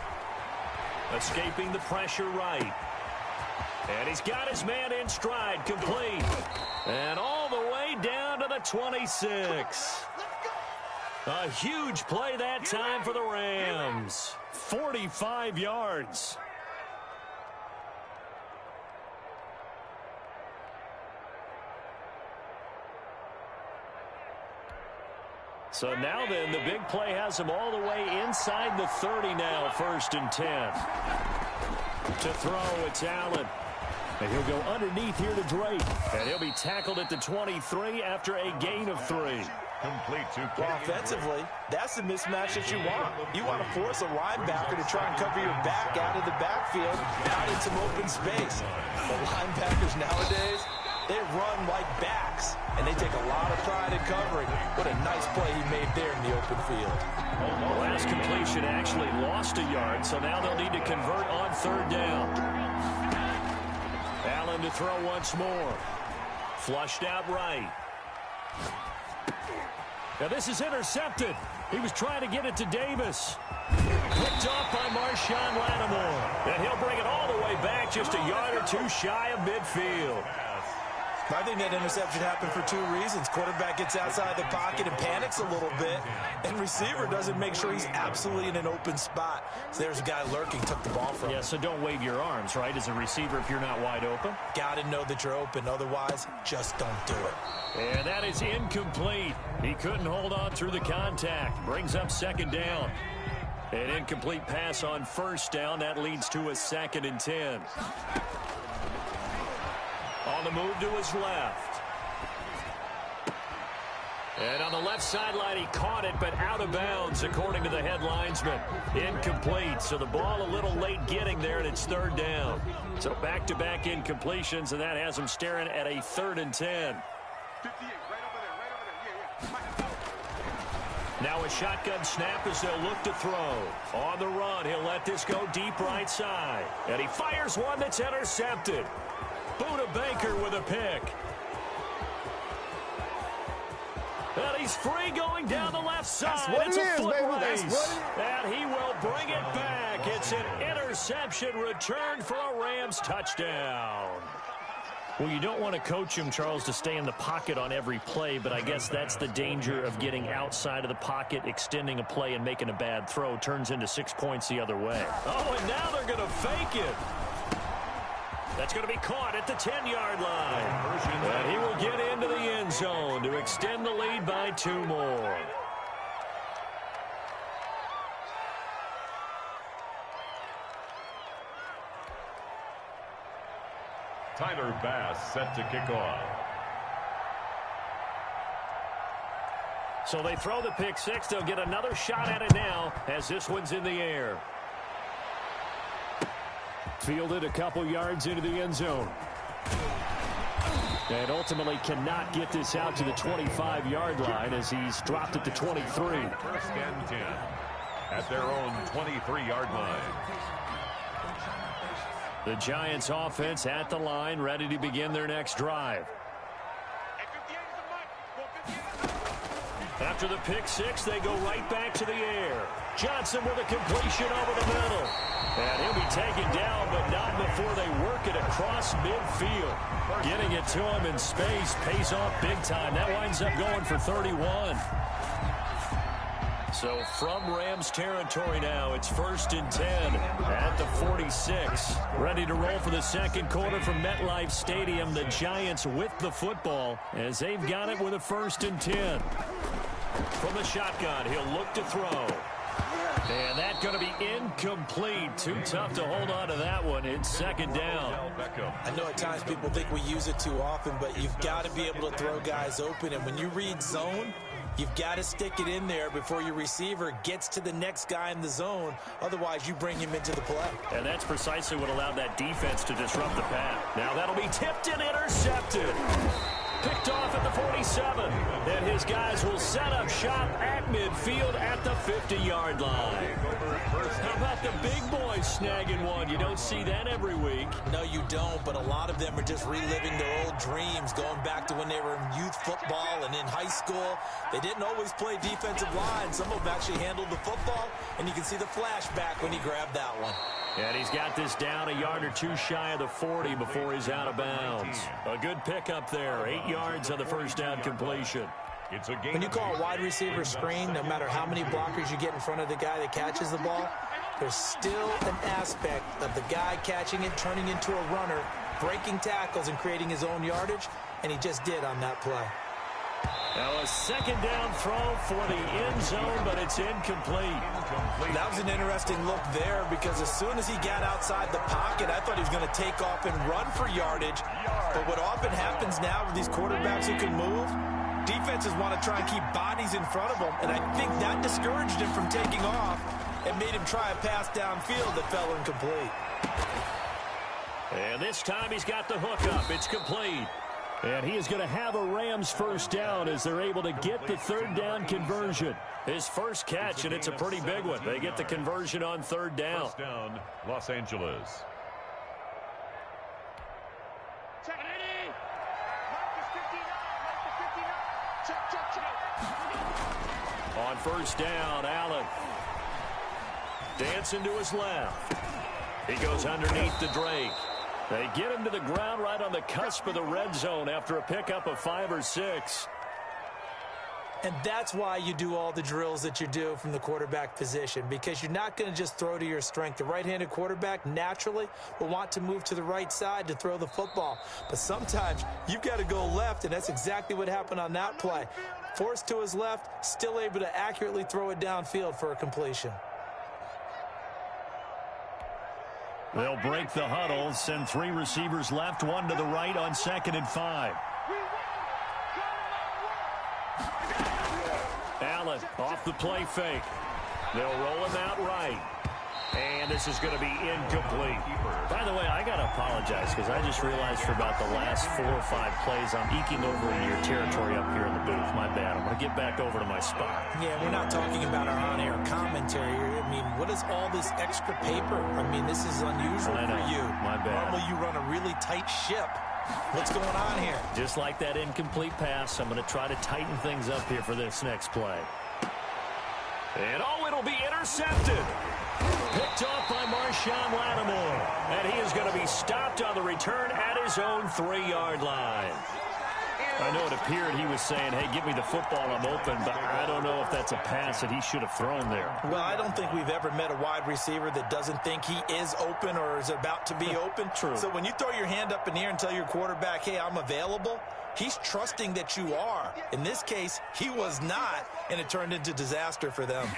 escaping the pressure right. And he's got his man in stride, complete. And all the way down to the 26. A huge play that time for the Rams. 45 yards. So now then, the big play has him all the way inside the 30 now, 1st and 10. To throw, it's Allen. And he'll go underneath here to Drake. And he'll be tackled at the 23 after a gain of 3. Complete to well, offensively, that's the mismatch that you want. You want to force a linebacker to try and cover your back out of the backfield, out in some open space. The linebackers nowadays, they run like backs, and they take a lot of pride in covering. What a nice play he made there in the open field. The last completion actually lost a yard, so now they'll need to convert on 3rd down. Allen to throw once more. Flushed out right. Now this is intercepted. He was trying to get it to Davis. Picked off by Marshawn Lattimore. And he'll bring it all the way back just a yard or 2 shy of midfield. I think that interception happened for two reasons. Quarterback gets outside the pocket and panics a little bit, and receiver doesn't make sure he's absolutely in an open spot. So there's a guy lurking, took the ball from him. Yeah, so don't wave your arms, right, as a receiver if you're not wide open. Got to know that you're open. Otherwise, just don't do it. And that is incomplete. He couldn't hold on through the contact. Brings up second down. An incomplete pass on first down. That leads to a 2nd and 10. On the move to his left. And on the left sideline, he caught it, but out of bounds, according to the head linesman. Incomplete, so the ball a little late getting there, and it's 3rd down. So back-to-back incompletions, and that has him staring at a 3rd and 10. Now a shotgun snap as they'll look to throw. On the run, he'll let this go deep right side. And he fires one that's intercepted. Buda Baker with a pick. And he's free going down the left side. It's a foot race. And he will bring it back. It's an interception return for a Rams touchdown. Well, you don't want to coach him, Charles, to stay in the pocket on every play, but I guess that's the danger of getting outside of the pocket, extending a play, and making a bad throw. Turns into 6 points the other way. Oh, and now they're going to fake it. That's going to be caught at the 10-yard line. And he will get into the end zone to extend the lead by 2 more. Tyler Bass set to kick off. So they throw the pick six. They'll get another shot at it now as this one's in the air. Fielded a couple yards into the end zone. And ultimately cannot get this out to the 25-yard line as he's dropped it to 23. 1st and 10 at their own 23-yard line. The Giants offense at the line, ready to begin their next drive. After the pick six, they go right back to the air. Johnson with a completion over the middle. And he'll be taken down, but not before they work it across midfield. Getting it to him in space pays off big time. That winds up going for 31. So from Rams territory now, it's 1st and 10 at the 46. Ready to roll for the second quarter from MetLife Stadium. The Giants with the football as they've got it with a 1st and 10. From the shotgun, he'll look to throw. And that's going to be incomplete. Too tough to hold on to that one. It's 2nd down. I know at times people think we use it too often, but you've got to be able to throw guys open. And when you read zone, you've got to stick it in there before your receiver gets to the next guy in the zone. Otherwise, you bring him into the play. And that's precisely what allowed that defense to disrupt the pass. Now that'll be tipped and intercepted. Picked off at the 47. And his guys will set up shop at midfield at the 50-yard line. How about the big boys snagging one? You don't see that every week. No, you don't, but a lot of them are just reliving their old dreams, going back to when they were in youth football and in high school. They didn't always play defensive line. Some of them actually handled the football, and you can see the flashback when he grabbed that one. And he's got this down a yard or two shy of the 40 before he's out of bounds. A good pickup there. 8 yards on the first down completion. It's a game. When you call a wide receiver screen, no matter how many blockers you get in front of the guy that catches the ball, there's still an aspect of the guy catching it, turning into a runner, breaking tackles and creating his own yardage, and he just did on that play. Now a 2nd down throw for the end zone, but it's incomplete. That was an interesting look there because as soon as he got outside the pocket, I thought he was going to take off and run for yardage. But what often happens now with these quarterbacks who can move, defenses want to try and keep bodies in front of them, and I think that discouraged him from taking off and made him try a pass downfield that fell incomplete. And this time he's got the hook up. It's complete. And he is going to have a Rams first down as they're able to get the 3rd down conversion. His first catch, and it's a pretty big one. They get the conversion on 3rd down. First down, Los Angeles. On 1st down, Allen. Dancing to his left. He goes underneath to Drake. They get him to the ground right on the cusp of the red zone after a pickup of 5 or 6. And that's why you do all the drills that you do from the quarterback position, because you're not going to just throw to your strength. The right-handed quarterback naturally will want to move to the right side to throw the football. But sometimes you've got to go left, and that's exactly what happened on that play. Forced to his left, still able to accurately throw it downfield for a completion. They'll break the huddle, send 3 receivers left, 1 to the right on 2nd and 5. Allen off the play fake. They'll roll him out right. And this is going to be incomplete. By the way, I got to apologize because I just realized for about the last 4 or 5 plays I'm eking over in your territory up here in the booth. My bad. I'm going to get back over to my spot. Yeah, we're not talking about our on-air commentary. I mean, what is all this extra paper? I mean, this is unusual for you. My bad. Normally you run a really tight ship. What's going on here? Just like that incomplete pass, I'm going to try to tighten things up here for this next play. And it'll be intercepted. Picked off by Marshawn Lattimore. And he is going to be stopped on the return at his own 3-yard line. I know it appeared he was saying, hey, give me the football, I'm open, but I don't know if that's a pass that he should have thrown there. Well, I don't think we've ever met a wide receiver that doesn't think he is open or is about to be open. True. So when you throw your hand up in the air and tell your quarterback, hey, I'm available, he's trusting that you are. In this case, he was not, and it turned into disaster for them.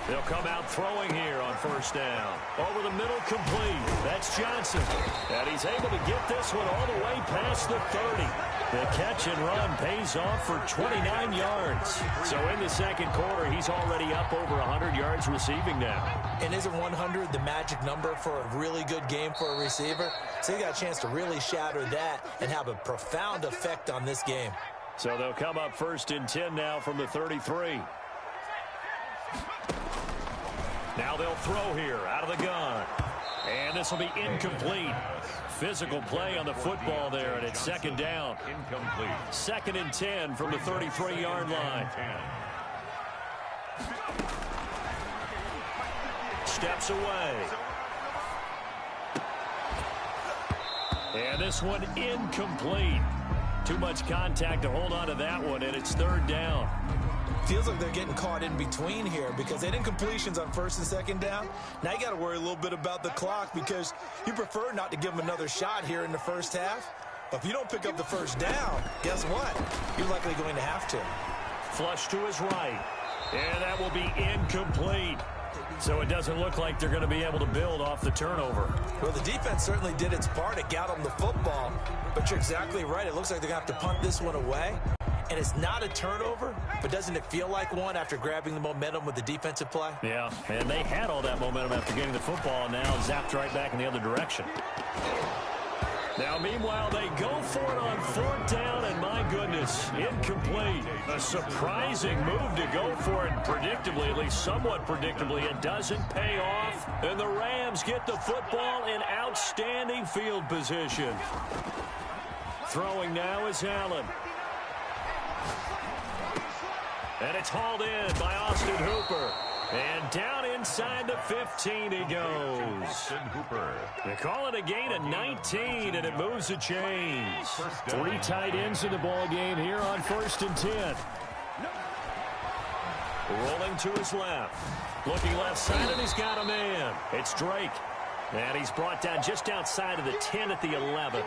They'll come out throwing here on 1st down. Over the middle, complete. That's Johnson. And he's able to get this one all the way past the 30. The catch and run pays off for 29 yards. So in the 2nd quarter, he's already up over 100 yards receiving now. And isn't 100 the magic number for a really good game for a receiver? So he got a chance to really shatter that and have a profound effect on this game. So they'll come up 1st and 10 now from the 33. Now they'll throw here out of the gun. And this will be incomplete. Physical play on the football there, and it's 2nd down. Incomplete. 2nd and 10 from the 33-yard line. Steps away. And this one incomplete. Too much contact to hold on to that one, and it's 3rd down. Feels like they're getting caught in between here because they had incompletions on 1st and 2nd down. Now you got to worry a little bit about the clock because you prefer not to give them another shot here in the 1st half. But if you don't pick up the 1st down, guess what? You're likely going to have to. Flush to his right. And that will be incomplete. So it doesn't look like they're going to be able to build off the turnover. Well, the defense certainly did its part. It got them the football. But you're exactly right. It looks like they're going to have to punt this one away. And it's not a turnover, but doesn't it feel like one after grabbing the momentum with the defensive play? Yeah, and they had all that momentum after getting the football, and now zapped right back in the other direction. Now, meanwhile, they go for it on 4th down, and my goodness, incomplete. A surprising move to go for it predictably, at least somewhat predictably. It doesn't pay off, and the Rams get the football in outstanding field position. Throwing now is Allen. And it's hauled in by Austin Hooper. And down inside the 15 he goes. Austin Hooper. They call it a gain of 19, and it moves the chains. 3 tight ends in the ball game here on 1st and 10. Rolling to his left. Looking left side, and he's got a man. It's Drake. And he's brought down just outside of the 10 at the 11.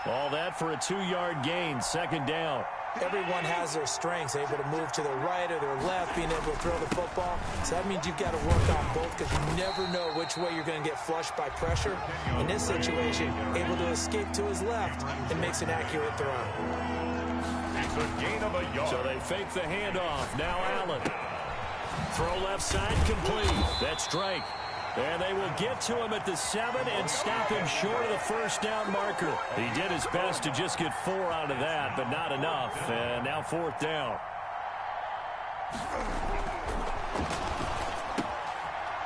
All that for a 2-yard gain, 2nd down. Everyone has their strengths, able to move to their right or their left, being able to throw the football. So that means you've got to work on both because you never know which way you're going to get flushed by pressure. In this situation, able to escape to his left and makes an accurate throw. It's a gain of a yard. So they fake the handoff. Now Allen. Throw left side complete. That's Drake. And they will get to him at the 7 and stop him short of the 1st down marker. He did his best to just get 4 out of that, but not enough. And now 4th down.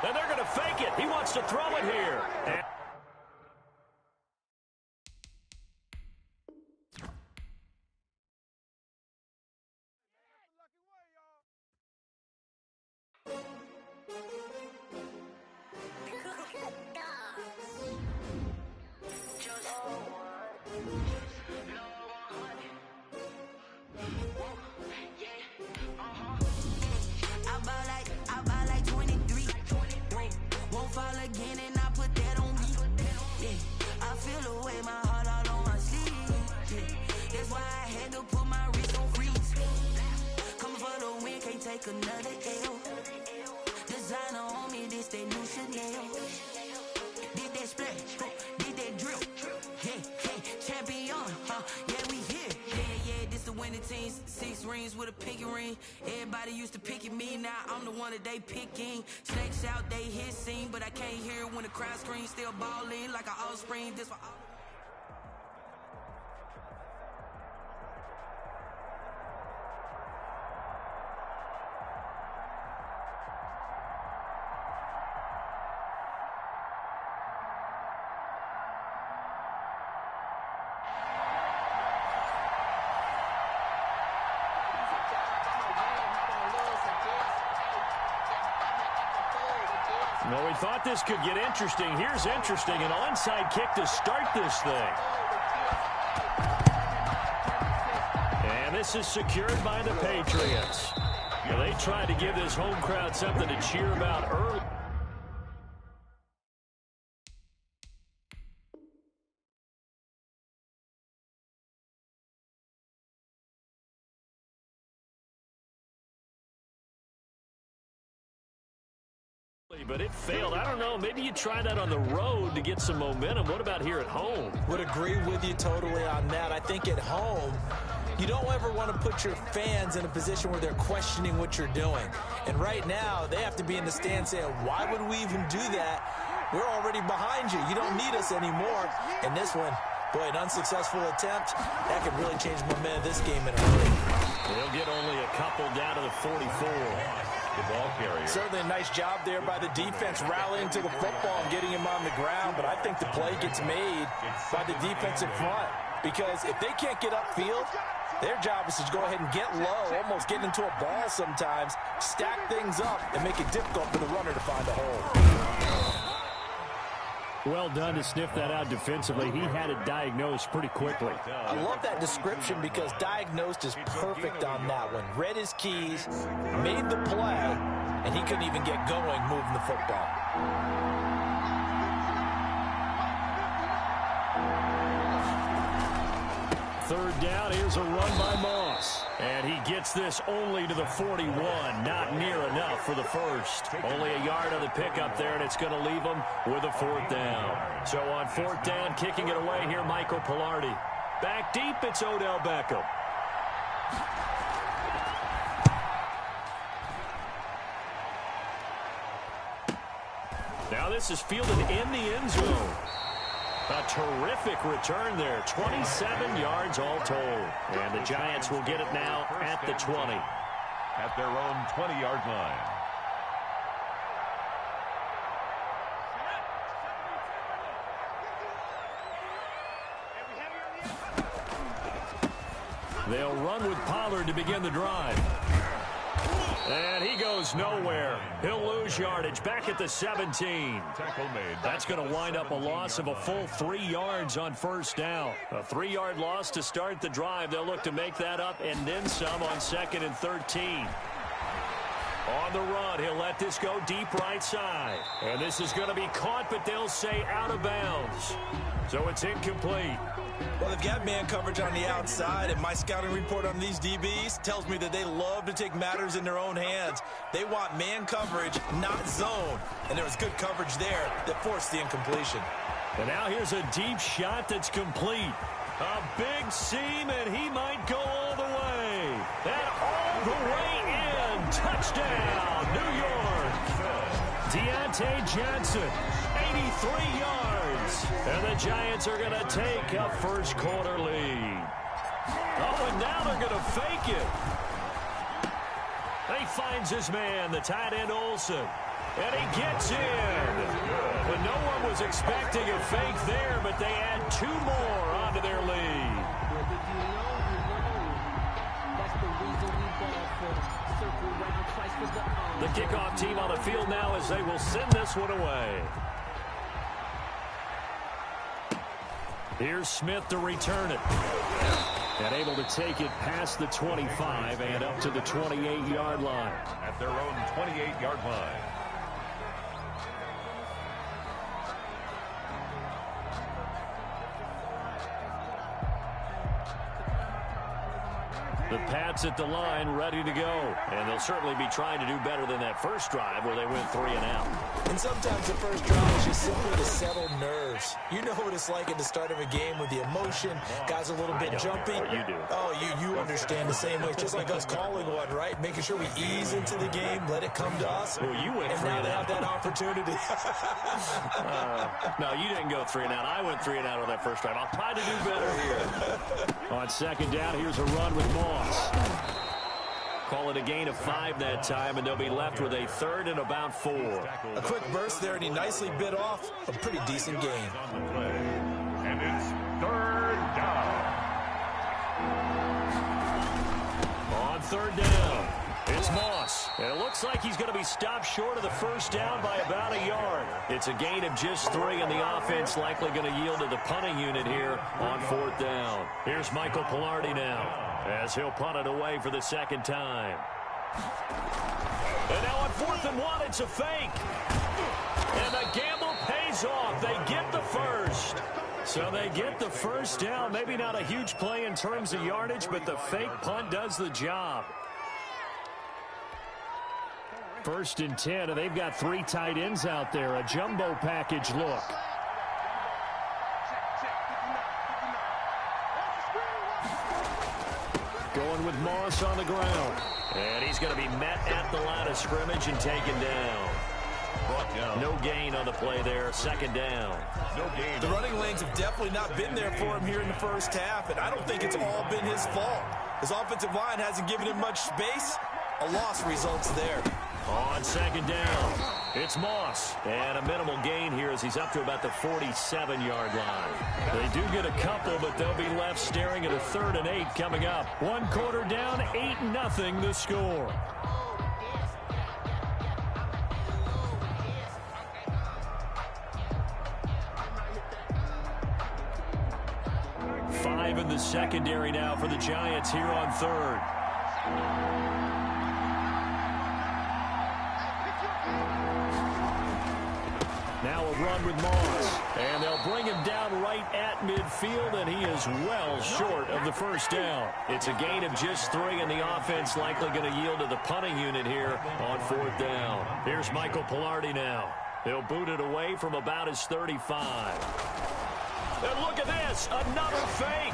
And they're going to fake it. He wants to throw it here. And wear my heart all on my sleeve. Yeah. That's why I had to put my wrist on freeze. Coming for the win, can't take another L. Designer on me, this that new Chanel. Did that splash, did that drip. Hey, hey, champion, yeah, we here. Yeah, this the winning team. 6 rings with a pinky ring. Everybody used to pick at me, now I'm the one that they picking. Snakes out, they hit scene, but I can't hear when the crowd screams. Still balling like an offspring. This for all. Well, we thought this could get interesting. Here's interesting. An onside kick to start this thing. And this is secured by the Patriots. They tried to give this home crowd something to cheer about early. But it failed. I don't know. Maybe you try that on the road to get some momentum. What about here at home? Would agree with you totally on that. I think at home, you don't ever want to put your fans in a position where they're questioning what you're doing. And right now, they have to be in the stand saying, why would we even do that? We're already behind you. You don't need us anymore. And this one, boy, an unsuccessful attempt. That could really change momentum of this game in a hurry. They'll get only a couple down to the 44. The ball carrier. Certainly a nice job there by the defense rallying to the football and getting him on the ground, but I think the play gets made by the defensive front because if they can't get upfield, their job is to go ahead and get low, almost get into a ball sometimes, stack things up, and make it difficult for the runner to find a hole. Well done to sniff that out defensively. He had it diagnosed pretty quickly. I love that description because diagnosed is perfect on that one. Read his keys, made the play, and he couldn't even get going moving the football. Third down, here's a run by Moss. And he gets this only to the 41. Not near enough for the first. Only a yard on the pickup there, and it's going to leave him with a 4th down. So on 4th down, kicking it away here, Michael Pilardi. Back deep, it's Odell Beckham. Now this is fielded in the end zone. A terrific return there. 27 yards all told. And the Giants will get it now at the 20. At their own 20-yard line. They'll run with Pollard to begin the drive. And he goes nowhere. He'll lose yardage back at the 17. Tackle made. That's going to wind up a loss of a full 3 yards on 1st down. A 3-yard loss to start the drive. They'll look to make that up and then some on 2nd and 13. On the run, he'll let this go deep right side. And this is going to be caught, but they'll say out of bounds. So it's incomplete. Well, they've got man coverage on the outside, and my scouting report on these DBs tells me that they love to take matters in their own hands. They want man coverage, not zone. And there was good coverage there that forced the incompletion. And now here's a deep shot that's complete. A big seam, and he might go all the way. And all the way in. Touchdown, New York. Deontay Johnson, 83 yards. And the Giants are going to take a first-quarter lead. Oh, and now they're going to fake it. He finds his man, the tight end Olsen. And he gets in. But no one was expecting a fake there, but they add 2 more onto their lead. The kickoff team on the field now as they will send this one away. Here's Smith to return it. And able to take it past the 25 and up to the 28-yard line. At their own 28-yard line. The Pats at the line, ready to go. And they'll certainly be trying to do better than that first drive where they went 3 and out. And sometimes the first drive is just simply to settle nerves. You know what it's like at the start of a game with the emotion. Guys a little bit jumpy. You do. Oh, you understand the same way. It's just like us calling one, right? Making sure we ease into the game, let it come to us. Well, you went 3 and and now out. they have that opportunity. No, you didn't go 3 and out. I went 3 and out on that first drive. I'll try to do better here. On second down, here's a run with Moss. Call it a gain of 5 that time, and they'll be left with a 3rd and about 4. A quick burst there, and he nicely bit off a pretty decent gain. And it's 3rd down. On 3rd down, it's Moss. And it looks like he's going to be stopped short of the first down by about a yard. It's a gain of just 3, and the offense likely going to yield to the punting unit here on 4th down. Here's Michael Pilardi now, as he'll punt it away for the second time. And now on 4th and 1, it's a fake. And the gamble pays off. They get the first. So they get the first down. Maybe not a huge play in terms of yardage, but the fake punt does the job. 1st and 10, and they've got 3 tight ends out there. A jumbo package look. Going with Moss on the ground. And he's going to be met at the line of scrimmage and taken down. No gain on the play there. 2nd down. No gain. The running lanes have definitely not been there for him here in the first half, and I don't think it's all been his fault. His offensive line hasn't given him much space. A loss results there. On 2nd down, it's Moss. And a minimal gain here as he's up to about the 47-yard line. They do get a couple, but they'll be left staring at a 3rd and 8 coming up. 1 quarter down, 8-0 the score. Five in the secondary now for the Giants here on 3rd. Now a run with Moss. And they'll bring him down right at midfield, and he is well short of the first down. It's a gain of just 3, and the offense likely going to yield to the punting unit here on 4th down. Here's Michael Pilardi now. They'll boot it away from about his 35. And look at this, another fake.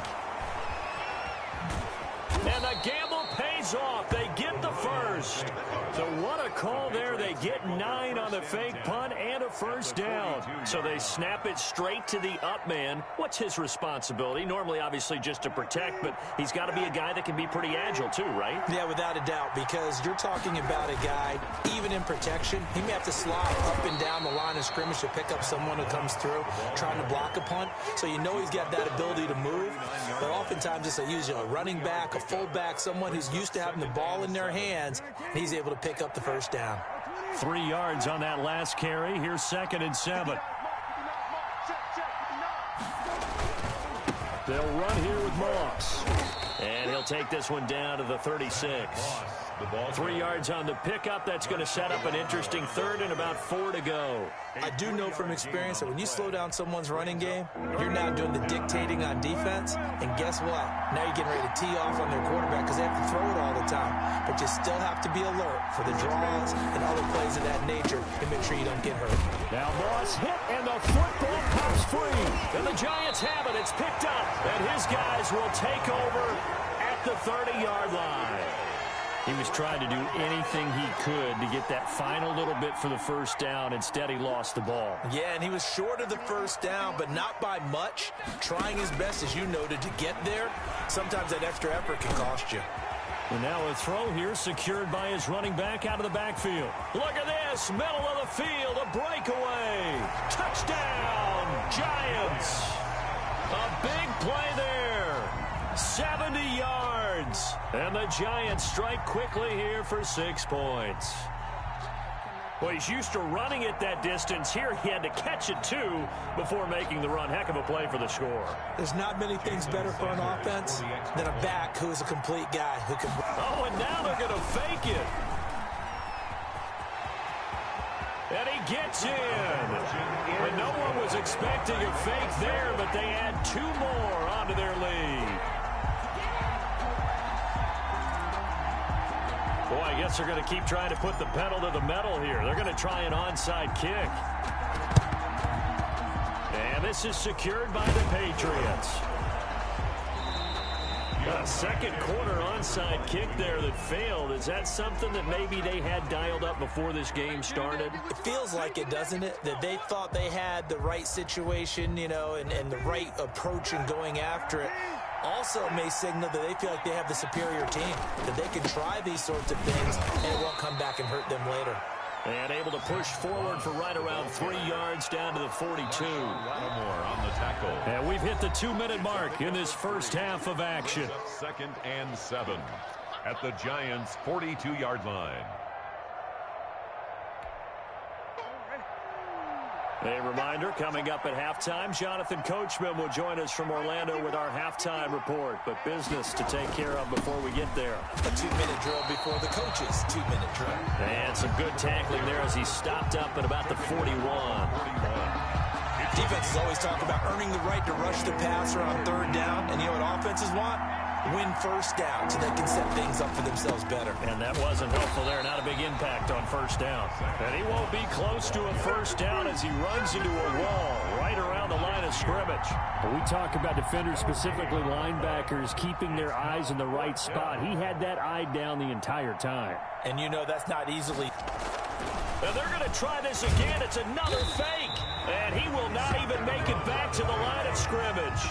And the gamble pays off. They get the first. So what a call there. They get 9 on the fake punt and a first down. So they snap it straight to the up man. What's his responsibility? Normally, obviously, just to protect, but he's got to be a guy that can be pretty agile too, right? Yeah, without a doubt, because you're talking about a guy, even in protection, he may have to slide up and down the line of scrimmage to pick up someone who comes through trying to block a punt. So you know he's got that ability to move. But oftentimes it's usually a running back, a fullback, someone who's used to having the ball in their hands, and he's able to pick up the first down. 3 yards on that last carry. Here's 2nd and 7. They'll run here with Moss. And he'll take this one down to the 36. 3 yards on the pickup. That's going to set up an interesting 3rd and about 4 to go. I do know from experience that when you slow down someone's running game, you're now doing the dictating on defense. And guess what? Now you're getting ready to tee off on their quarterback because they have to throw it all the time. But you still have to be alert for the draws and other plays of that nature and make sure you don't get hurt. Now Moss hit, and the football pops free. And the Giants have it. It's picked up. And his guys will take over at the 30-yard line. He was trying to do anything he could to get that final little bit for the first down. Instead, he lost the ball. Yeah, and he was short of the first down, but not by much. Trying his best, as you noted, to get there. Sometimes that extra effort can cost you. And now a throw here secured by his running back out of the backfield. Look at this, middle of the field, a breakaway. Touchdown, Giants. A big play there. 70 yards. And the Giants strike quickly here for 6 points. Well, he's used to running it that distance. Here he had to catch it, too, before making the run. Heck of a play for the score. There's not many things better for an offense than a back who is a complete guy who can... Oh, and now they're going to fake it. And he gets in. And no one was expecting a fake there, but they add 2 more onto their lead. I guess they're going to keep trying to put the pedal to the metal here. They're going to try an onside kick. And this is secured by the Patriots. A second quarter onside kick there that failed. Is that something that maybe they had dialed up before this game started? It feels like it, doesn't it? That they thought they had the right situation, you know, and the right approach in going after it. Also may signal that they feel like they have the superior team, that they can try these sorts of things and it won't come back and hurt them later. And able to push forward for right around 3 yards down to the 42. Lattimore on the tackle. And we've hit the 2-minute mark in this first half of action. 2nd and 7 at the Giants' 42-yard line. A reminder, coming up at halftime, Jonathan Coachman will join us from Orlando with our halftime report. But business to take care of before we get there. A 2-minute drill before the coaches' 2-minute drill. And some good tackling there as he stopped up at about the 41. Defenses always talk about earning the right to rush the passer on 3rd down. And you know what offenses want? Win 1st down so they can set things up for themselves better. And that wasn't helpful there. Not a big impact on 1st down. And he won't be close to a 1st down as he runs into a wall right around the line of scrimmage. We talk about defenders, specifically linebackers, keeping their eyes in the right spot. He had that eye down the entire time. And you know that's not easily. And they're going to try this again. It's another fake. And he will not even make it back to the line of scrimmage.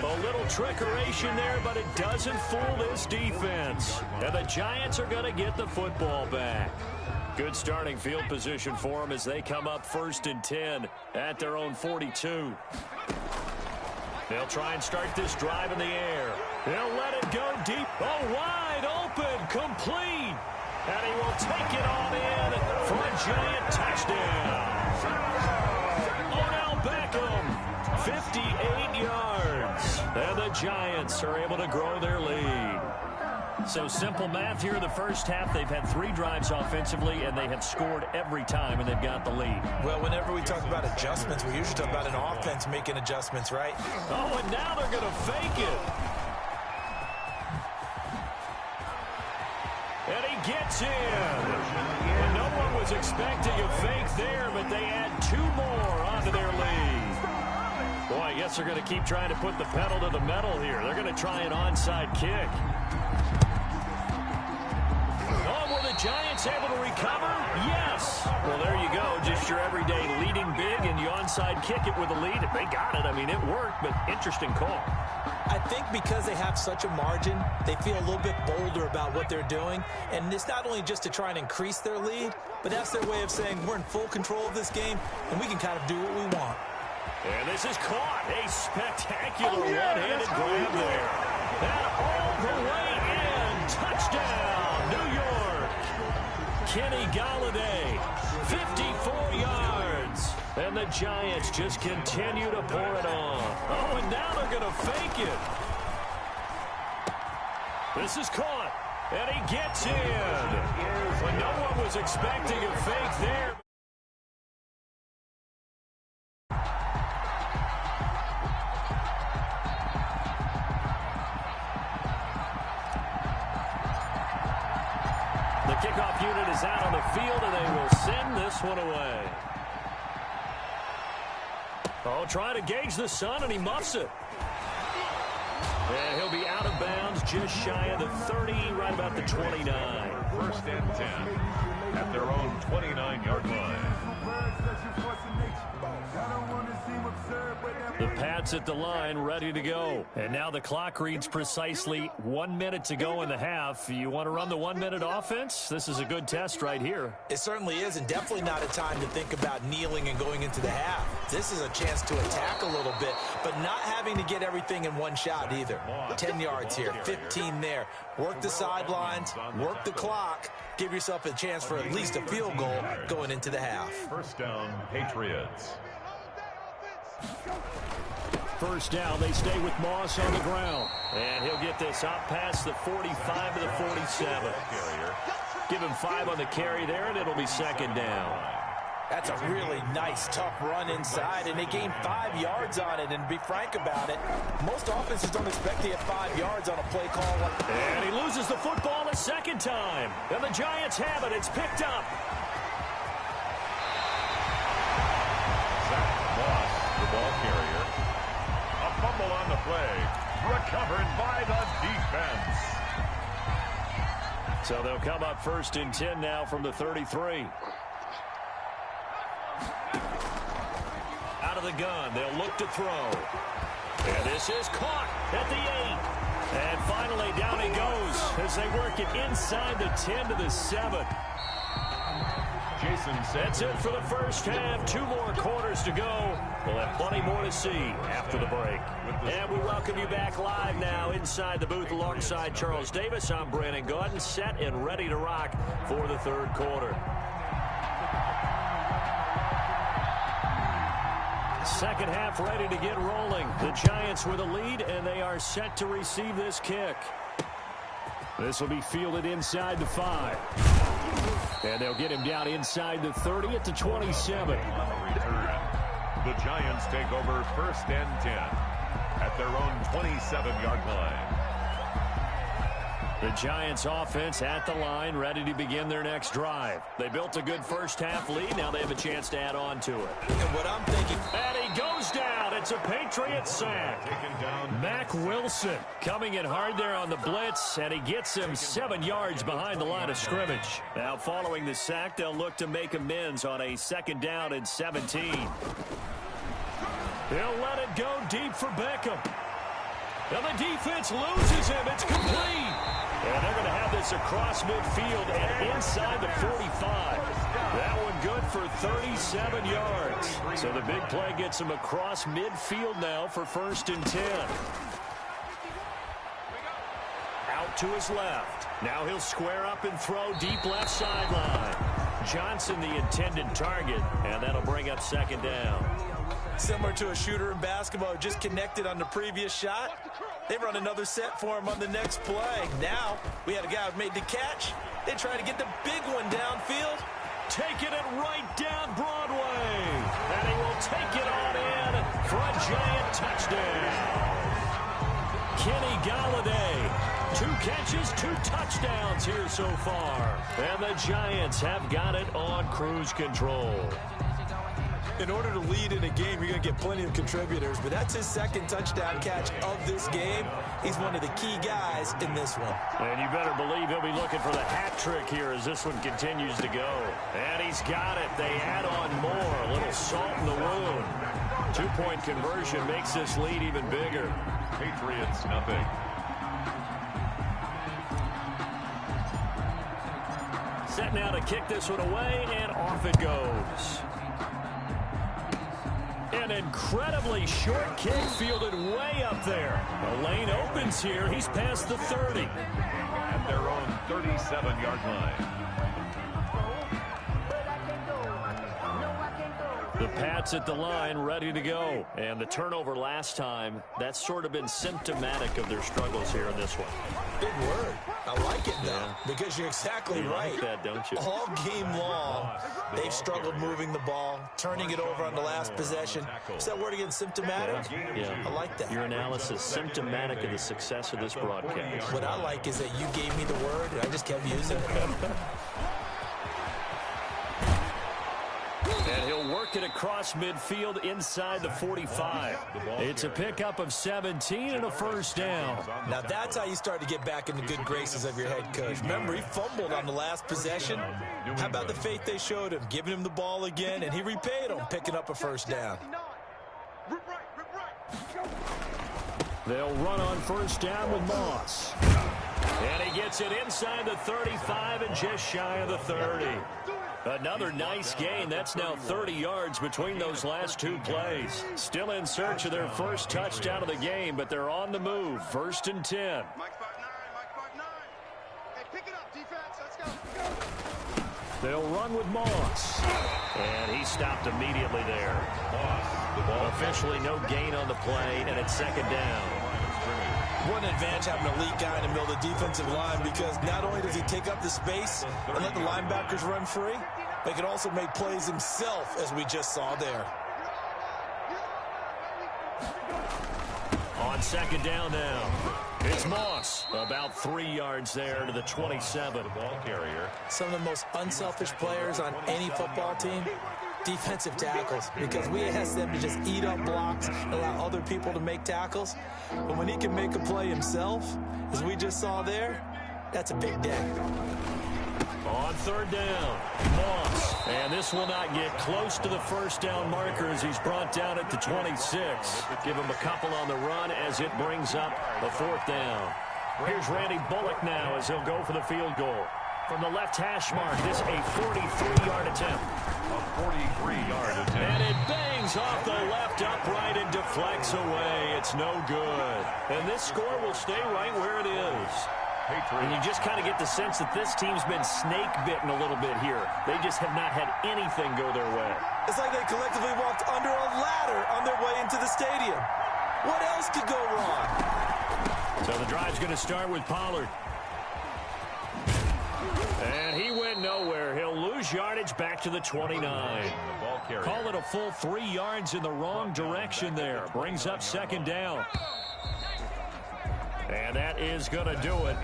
A little trickeration there, but it doesn't fool this defense. And the Giants are going to get the football back. Good starting field position for them as they come up 1st and 10 at their own 42. They'll try and start this drive in the air. They'll let it go deep. Oh, wide open, complete. And he will take it on in for a Giant touchdown. Odell Beckham, 58 yards. And the Giants are able to grow their lead. So simple math here in the first half. They've had 3 drives offensively, and they have scored every time, and they've got the lead. Well, whenever we talk about adjustments, we usually talk about an offense making adjustments, right? Oh, and now they're going to fake it. And he gets in. And no one was expecting a fake there, but they add 2 more onto their lead. Boy, I guess they're going to keep trying to put the pedal to the metal here. They're going to try an onside kick. Oh, were the Giants able to recover? Yes. Well, there you go. Just your everyday leading big, and you onside kick it with a lead. If they got it, I mean, it worked, but interesting call. I think because they have such a margin, they feel a little bit bolder about what they're doing. And it's not only just to try and increase their lead, but that's their way of saying we're in full control of this game, and we can kind of do what we want. And this is caught. A spectacular one-handed grab there. And all the way in. Touchdown, New York. Kenny Galladay, 54 yards. And the Giants just continue to pour it on. Oh, and now they're going to fake it. This is caught. And he gets in. When no one was expecting a fake there. The kickoff unit is out on the field, and they will send this one away. Oh, trying to gauge the sun, and he muffs it. And he'll be out of bounds just shy of the 30, right about the 29. 1st and 10 at their own 29-yard line. The Pats at the line, ready to go. And now the clock reads precisely 1 minute to go in the half. You want to run the 1-minute offense? This is a good test right here. It certainly is, and definitely not a time to think about kneeling and going into the half. This is a chance to attack a little bit, but not having to get everything in one shot either. 10 yards here, 15 there. Work the sidelines, work the clock. Give yourself a chance for at least a field goal going into the half. 1st down, Patriots. 1st down, they stay with Moss on the ground. And he'll get this up past the 45 to the 47. Give him 5 on the carry there, and it'll be 2nd down. That's a really nice, tough run inside, and they gained 5 yards on it. And to be frank about it, most offenses don't expect to get 5 yards on a play call. And he loses the football a second time. And the Giants have it. It's picked up. Zach Moss, the ball carrier. A fumble on the play. Recovered by the defense. So they'll come up 1st and 10 now from the 33. Out of the gun, they'll look to throw. And this is caught at the 8. And finally down he goes as they work it inside the 10 to the 7. Jason, that's it for the first half. 2 more quarters to go. We'll have plenty more to see after the break. And we welcome you back live now inside the booth alongside Charles Davis. I'm Brandon Gordon, set and ready to rock for the 3rd quarter. Second half ready to get rolling. The Giants with a lead, and they are set to receive this kick. This will be fielded inside the 5. And they'll get him down inside the 30 at the 27. The Giants take over 1st and 10 at their own 27-yard line. The Giants offense at the line, ready to begin their next drive. They built a good first half lead. Now they have a chance to add on to it. And what I'm thinking... And he goes down. It's a Patriot sack. Mack Wilson coming in hard there on the blitz, and he gets him 7 yards behind the line of scrimmage. Now following the sack, they'll look to make amends on a 2nd down and 17. They'll let it go deep for Beckham. And the defense loses him. It's complete. And they're going to have this across midfield and inside the 45. That one good for 37 yards. So the big play gets him across midfield now for 1st and 10. Out to his left. Now he'll square up and throw deep left sideline. Johnson the intended target, and that'll bring up 2nd down. Similar to a shooter in basketball, just connected on the previous shot. They run another set for him on the next play. Now, we had a guy who made the catch. They try to get the big one downfield. Taking it right down Broadway. And he will take it on in for a giant touchdown. Kenny Galladay. 2 catches, 2 touchdowns here so far. And the Giants have got it on cruise control. In order to lead in a game, you're going to get plenty of contributors, but that's his 2nd touchdown catch of this game. He's one of the key guys in this one. And you better believe he'll be looking for the hat trick here as this one continues to go. And he's got it. They add on more. A little salt in the wound. 2-point conversion makes this lead even bigger. Patriots nothing. Set now to kick this one away, and off it goes. An incredibly short kick fielded way up there. The lane opens here. He's past the 30. At their own 37-yard line. The Pats at the line ready to go. And the turnover last time, that's sort of been symptomatic of their struggles here in this one. Big word. I like it, though, because you're exactly right. Like that, don't you? All game long, they've struggled moving the ball, turning it over on the last possession. Is that word again, symptomatic? Yeah. I like that. Your analysis, symptomatic of the success of this broadcast. What I like is that you gave me the word, and I just kept using it. And he'll work it across midfield inside the 45. It's a pickup of 17 and a 1st down. Now that's how you start to get back in the good graces of your head coach. Remember, he fumbled on the last possession. How about the faith they showed him, giving him the ball again, and he repaid him, picking up a 1st down. They'll run on 1st down with Moss. And he gets it inside the 35 and just shy of the 30. Another nice gain. That's now 30 yards between those last 2 plays. Still in search of their first touchdown of the game, but they're on the move. 1st and 10. They'll run with Moss. And he stopped immediately there. The ball officially no gain on the play, and it's 2nd down. What an advantage having an elite guy in the middle of the defensive line, because not only does he take up the space and let the linebackers run free, but can also make plays himself, as we just saw there. On second down now, it's Moss. About 3 yards there to the 27. Ball carrier. Some of the most unselfish players on any football team, defensive tackles, because we ask them to just eat up blocks and allow other people to make tackles. But when he can make a play himself, as we just saw there, that's a big day. On third down, Moss. And this will not get close to the first down marker as he's brought down at the 26. Give him a couple on the run as it brings up a fourth down. Here's Randy Bullock now as he'll go for the field goal. From the left hash mark, this a 43-yard attempt. A 43-yard attempt. And it bangs off the left upright and deflects away. It's no good. And this score will stay right where it is. And you just kind of get the sense that this team's been snake-bitten a little bit here. They just have not had anything go their way. It's like they collectively walked under a ladder on their way into the stadium. What else could go wrong? So the drive's going to start with Pollard. And he went nowhere. He'll lose yardage back to the 29. Call it a full 3 yards in the wrong direction there. Brings up second down. And that is going to do it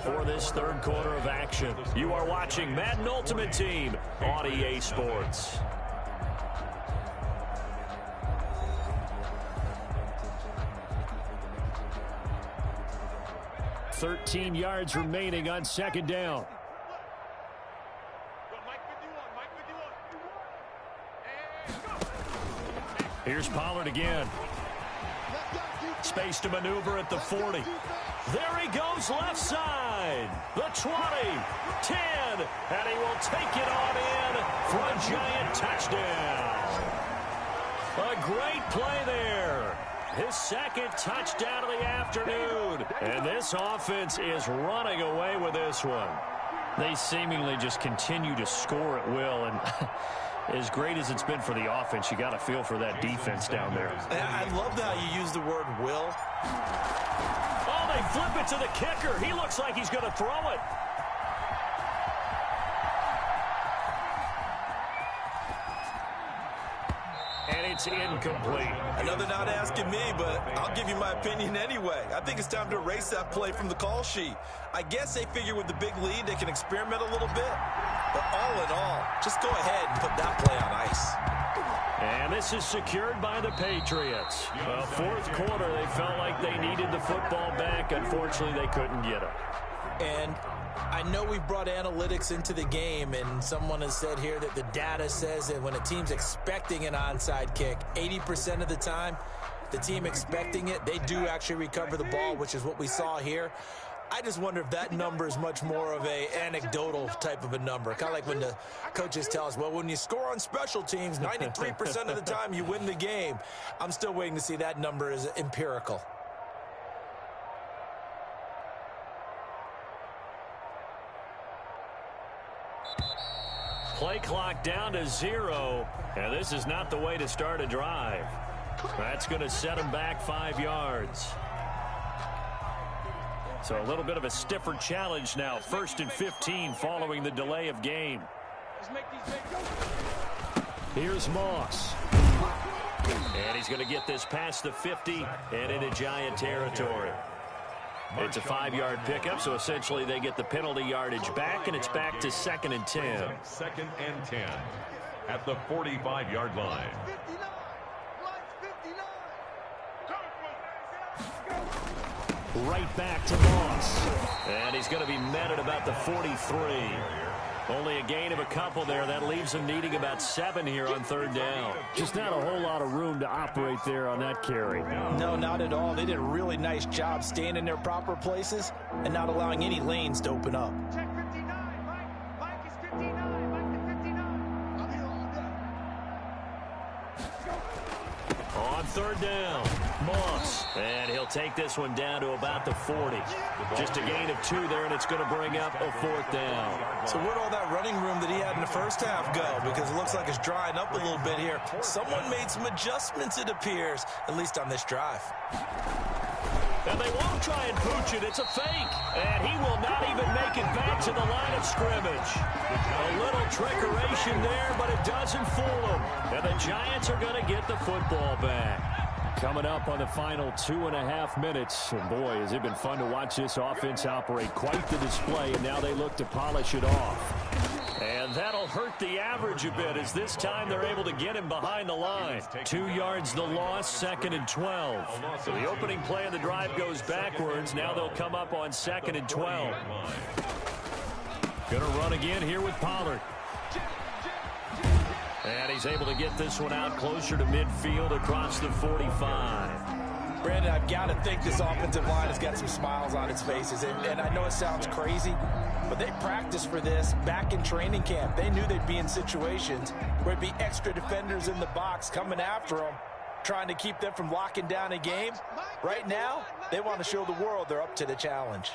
for this third quarter of action. You are watching Madden Ultimate Team on EA Sports. $13 yards remaining on second down. Here's Pollard again. Space to maneuver at the 40. There he goes left side. The 20, 10, and he will take it on in for a giant touchdown. A great play there. His second touchdown of the afternoon. And this offense is running away with this one. They seemingly just continue to score at will, and as great as it's been for the offense, you got to feel for that defense down there. I love how you use the word will. Oh, they flip it to the kicker. He looks like he's going to throw it. And it's incomplete. I know they're not asking me, but I'll give you my opinion anyway. I think it's time to erase that play from the call sheet. I guess they figure with the big lead, they can experiment a little bit. But all in all, just go ahead and put that play on ice. And this is secured by the Patriots. Fourth quarter, they felt like they needed the football back. Unfortunately, they couldn't get it. And I know we've brought analytics into the game, and someone has said here that the data says that when a team's expecting an onside kick, 80% of the time, the team expecting it, they do actually recover the ball, which is what we saw here. I just wonder if that number is much more of a anecdotal type of a number. Kind of like when the coaches tell us, well, when you score on special teams, 93% of the time you win the game. I'm still waiting to see that number is empirical. Play clock down to 0, and this is not the way to start a drive. That's going to set him back 5 yards. So a little bit of a stiffer challenge now. 1st and 15 following the delay of game. Here's Moss. And he's going to get this past the 50 and into Giant territory. It's a 5-yard pickup, so essentially they get the penalty yardage back, and it's back to 2nd and 10. 2nd and 10 at the 45-yard line. Right back to Moss. And he's going to be met at about the 43. Only a gain of a couple there. That leaves him needing about 7 here on 3rd down. Just not a whole lot of room to operate there on that carry. No, not at all. They did a really nice job staying in their proper places and not allowing any lanes to open up. On 3rd down, Moss. And he'll take this one down to about the 40. Just a gain of 2 there, and it's going to bring up a 4th down. So where'd all that running room that he had in the first half go? Because it looks like it's drying up a little bit here. Someone made some adjustments, it appears, at least on this drive. And they won't try and pooch it. It's a fake. And he will not even make it back to the line of scrimmage. A little trickeration there, but it doesn't fool them. And the Giants are going to get the football back. Coming up on the final 2.5 minutes. And boy, has it been fun to watch this offense operate. Quite the display, and now they look to polish it off. And that'll hurt the average a bit, as this time they're able to get him behind the line. 2 yards the loss, 2nd and 12. So the opening play of the drive goes backwards. Now they'll come up on 2nd and 12. Going to run again here with Pollard. And he's able to get this one out closer to midfield across the 45. Brandon, I've got to think this offensive line has got some smiles on its faces. And I know it sounds crazy, but they practiced for this back in training camp. They knew they'd be in situations where it'd be extra defenders in the box coming after them, trying to keep them from locking down a game. Right now, they want to show the world they're up to the challenge.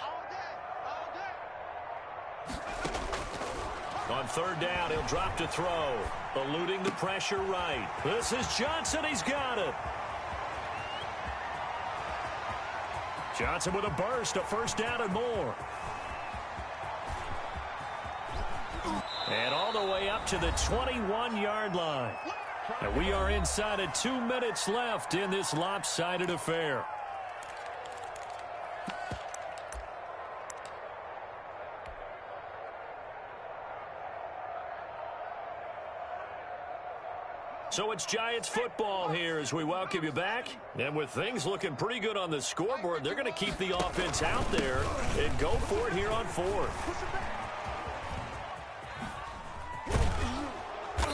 On 3rd down, he'll drop to throw. Eluding the pressure right. This is Johnson. He's got it. Johnson with a burst, a 1st down and more. And all the way up to the 21-yard line. And we are inside of 2 minutes left in this lopsided affair. So it's Giants football here as we welcome you back. And with things looking pretty good on the scoreboard, they're going to keep the offense out there and go for it here on 4th.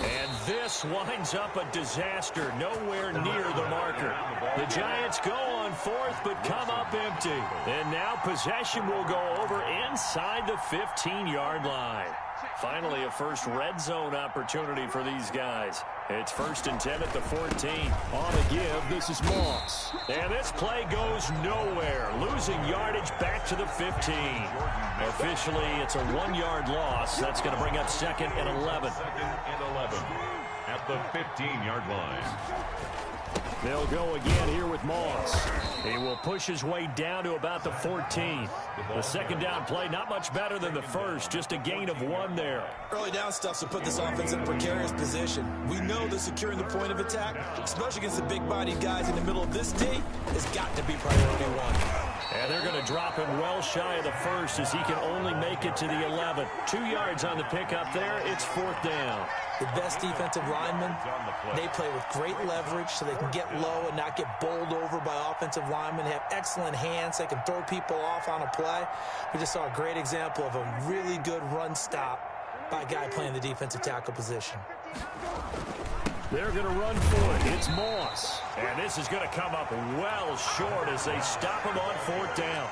And this winds up a disaster, nowhere near the marker. The Giants go on 4th but come up empty. And now possession will go over inside the 15-yard line. Finally, a first red zone opportunity for these guys. It's 1st and 10 at the 14. On the give, this is Moss. And this play goes nowhere. Losing yardage back to the 15. Officially, it's a 1-yard loss. That's going to bring up 2nd and 11. 2nd and 11 at the 15-yard line. They'll go again here with Moss. He will push his way down to about the 14. The 2nd down play, not much better than the first, just a gain of 1 there. Early down stuff to put this offense in a precarious position. We know that securing the point of attack, especially against the big-bodied guys in the middle of this D, has got to be priority 1. And they're going to drop him well shy of the first as he can only make it to the 11. 2 yards on the pickup there. It's 4th down. The best defensive linemen, they play with great leverage so they can get low and not get bowled over by offensive linemen. They have excellent hands. They can throw people off on a play. We just saw a great example of a really good run stop by a guy playing the defensive tackle position. They're going to run for it. It's Moss. And this is going to come up well short as they stop him on 4th down.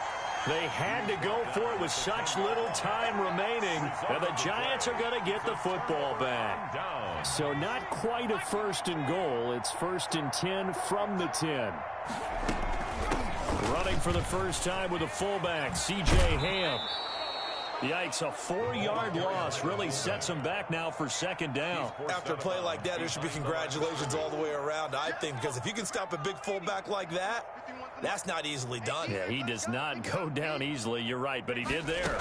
They had to go for it with such little time remaining. And the Giants are going to get the football back. So not quite a 1st and goal. It's 1st and 10 from the 10. Running for the first time with a fullback, C.J. Ham. Yikes, a 4-yard loss really sets him back now for 2nd down. After a play like that, there should be congratulations all the way around, I think, because if you can stop a big fullback like that, that's not easily done. Yeah, he does not go down easily, you're right, but he did there.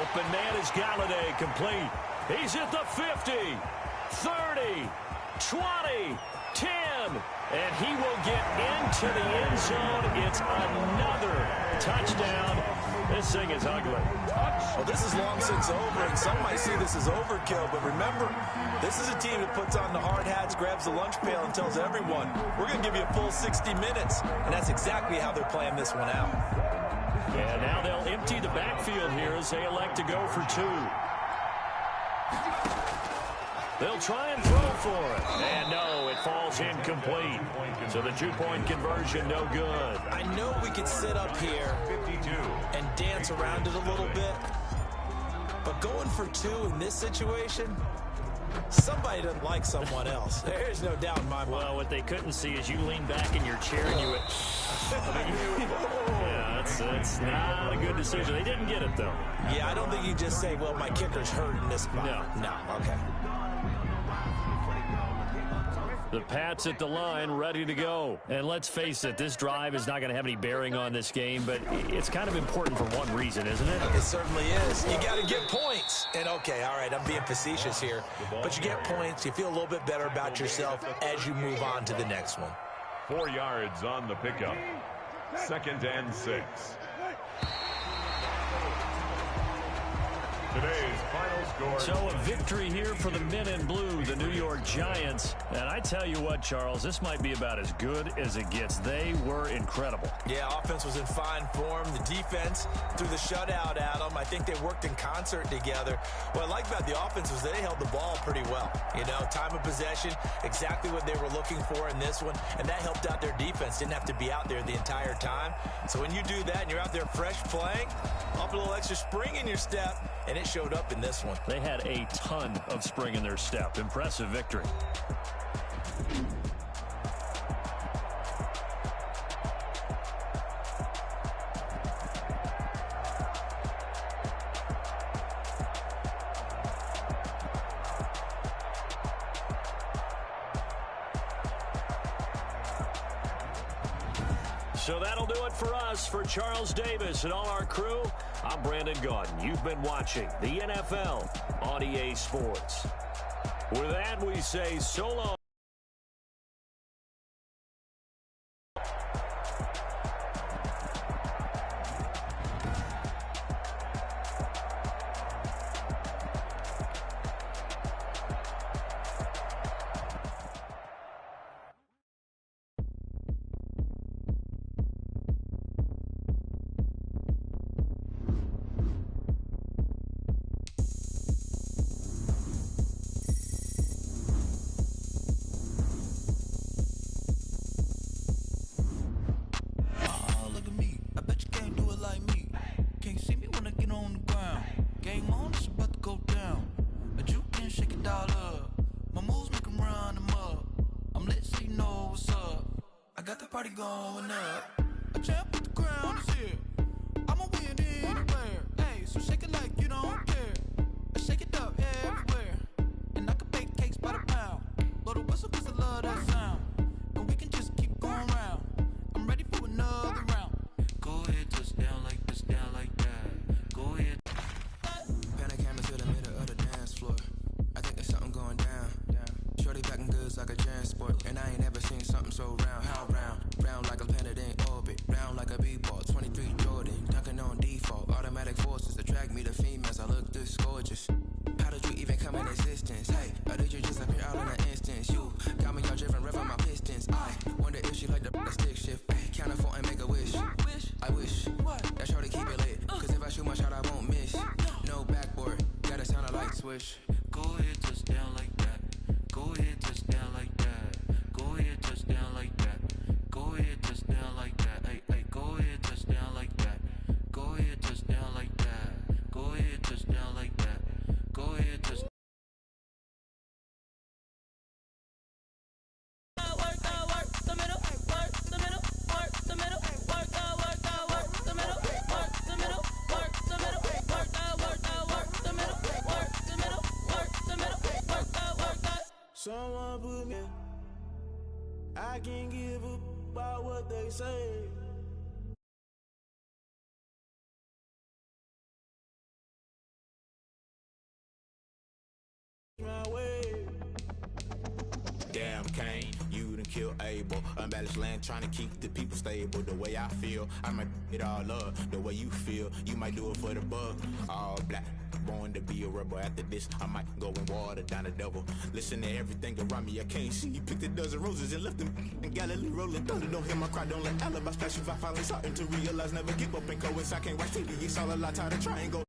Open man is Galladay, complete. He's at the 50, 30, 20, 10, and he will get into the end zone. It's another touchdown. This thing is ugly. Well, this is long since over, and some might see this as overkill, but remember, this is a team that puts on the hard hats, grabs the lunch pail, and tells everyone, we're going to give you a full 60 minutes, and that's exactly how they're playing this one out. And now they'll empty the backfield here as they elect to go for 2. They'll try and throw for it. And no, it falls incomplete. So the 2-point conversion, no good. I know we could sit up here and dance around it a little bit, but going for 2 in this situation, somebody doesn't like someone else. There's no doubt in my mind. Well, what they couldn't see is you lean back in your chair and you went, yeah, that's not a good decision. They didn't get it, though. Yeah, I don't think you just say, well, my kicker's hurt in this spot. No. No, okay. The Pats at the line, ready to go. And let's face it, this drive is not going to have any bearing on this game, but it's kind of important for one reason, isn't it? It certainly is. You got to get points. And, okay, all right, I'm being facetious here. But you get points. You feel a little bit better about yourself as you move on to the next one. 4 yards on the pickup. 2nd and 6. Today's final score. So a victory here for the men in blue, the New York Giants. And I tell you what, Charles, this might be about as good as it gets. They were incredible. Yeah, offense was in fine form. The defense threw the shutout at them. I think they worked in concert together. What I like about the offense was they held the ball pretty well. You know, time of possession, exactly what they were looking for in this one. And that helped out their defense. Didn't have to be out there the entire time. So when you do that and you're out there fresh playing, up a little extra spring in your step, and it showed up in this one. They had a ton of spring in their step. Impressive victory. So that'll do it for us. For Charles Davis and all our crew, I'm Brandon Gaudin. You've been watching the NFL on EA Sports. With that, we say so long. Party going up. A champ with the crown is here. I'ma win anywhere. Hey, so shake it like you don't care. I shake it up everywhere. And I can bake cakes by the pound. Blow the whistle cause I love that sound. And we can just keep going round. I'm ready for another round. Go ahead, touch down like this, down like that. Go ahead. Pan a camera to the middle of the dance floor. I think there's something going down. Shorty packing goods like a transport. And I ain't never seen something so round. How round? Round like a planet in orbit, round like a b-ball, 23 Jordan, dunking on default, automatic forces attract me to females, I look this gorgeous. How did you even come in existence? Hey, or did you just appear out in an instance? You got me all driven, revving my pistons. I wonder if she like the stick shift. Hey, count a 4 and make a wish. I wish that shorty keep it lit, cause if I shoot my shot I won't miss. No backboard, gotta sound a light switch. Go ahead, touch down like that. Go ahead, touch down like that. Go ahead, touch down like that. Go ahead, touch down like that. Hey, hey, go ahead, touch down like that. Go ahead, touch down like that. Go ahead, touch down like that. Go ahead, touch. Work the middle, work the middle, work the middle, work the middle, work the middle, work the middle, work the middle, work the middle, work the middle, work that. Someone put me. I can't give up about what they say. My way. Damn, Kane, you done killed Abel. Unbalanced land, trying to keep the people stable. The way I feel, I might it all up. The way you feel, you might do it for the buck. All black, born to be a rebel. After this, I might go and water down the devil. Listen to everything around me, I can't see. Picked a dozen roses and left them in Galilee rolling thunder. Don't hear my cry, don't let alibis flash. If I finally starting to realize, never give up and coincide. Can't watch TV, it's all a lot, tired of triangle.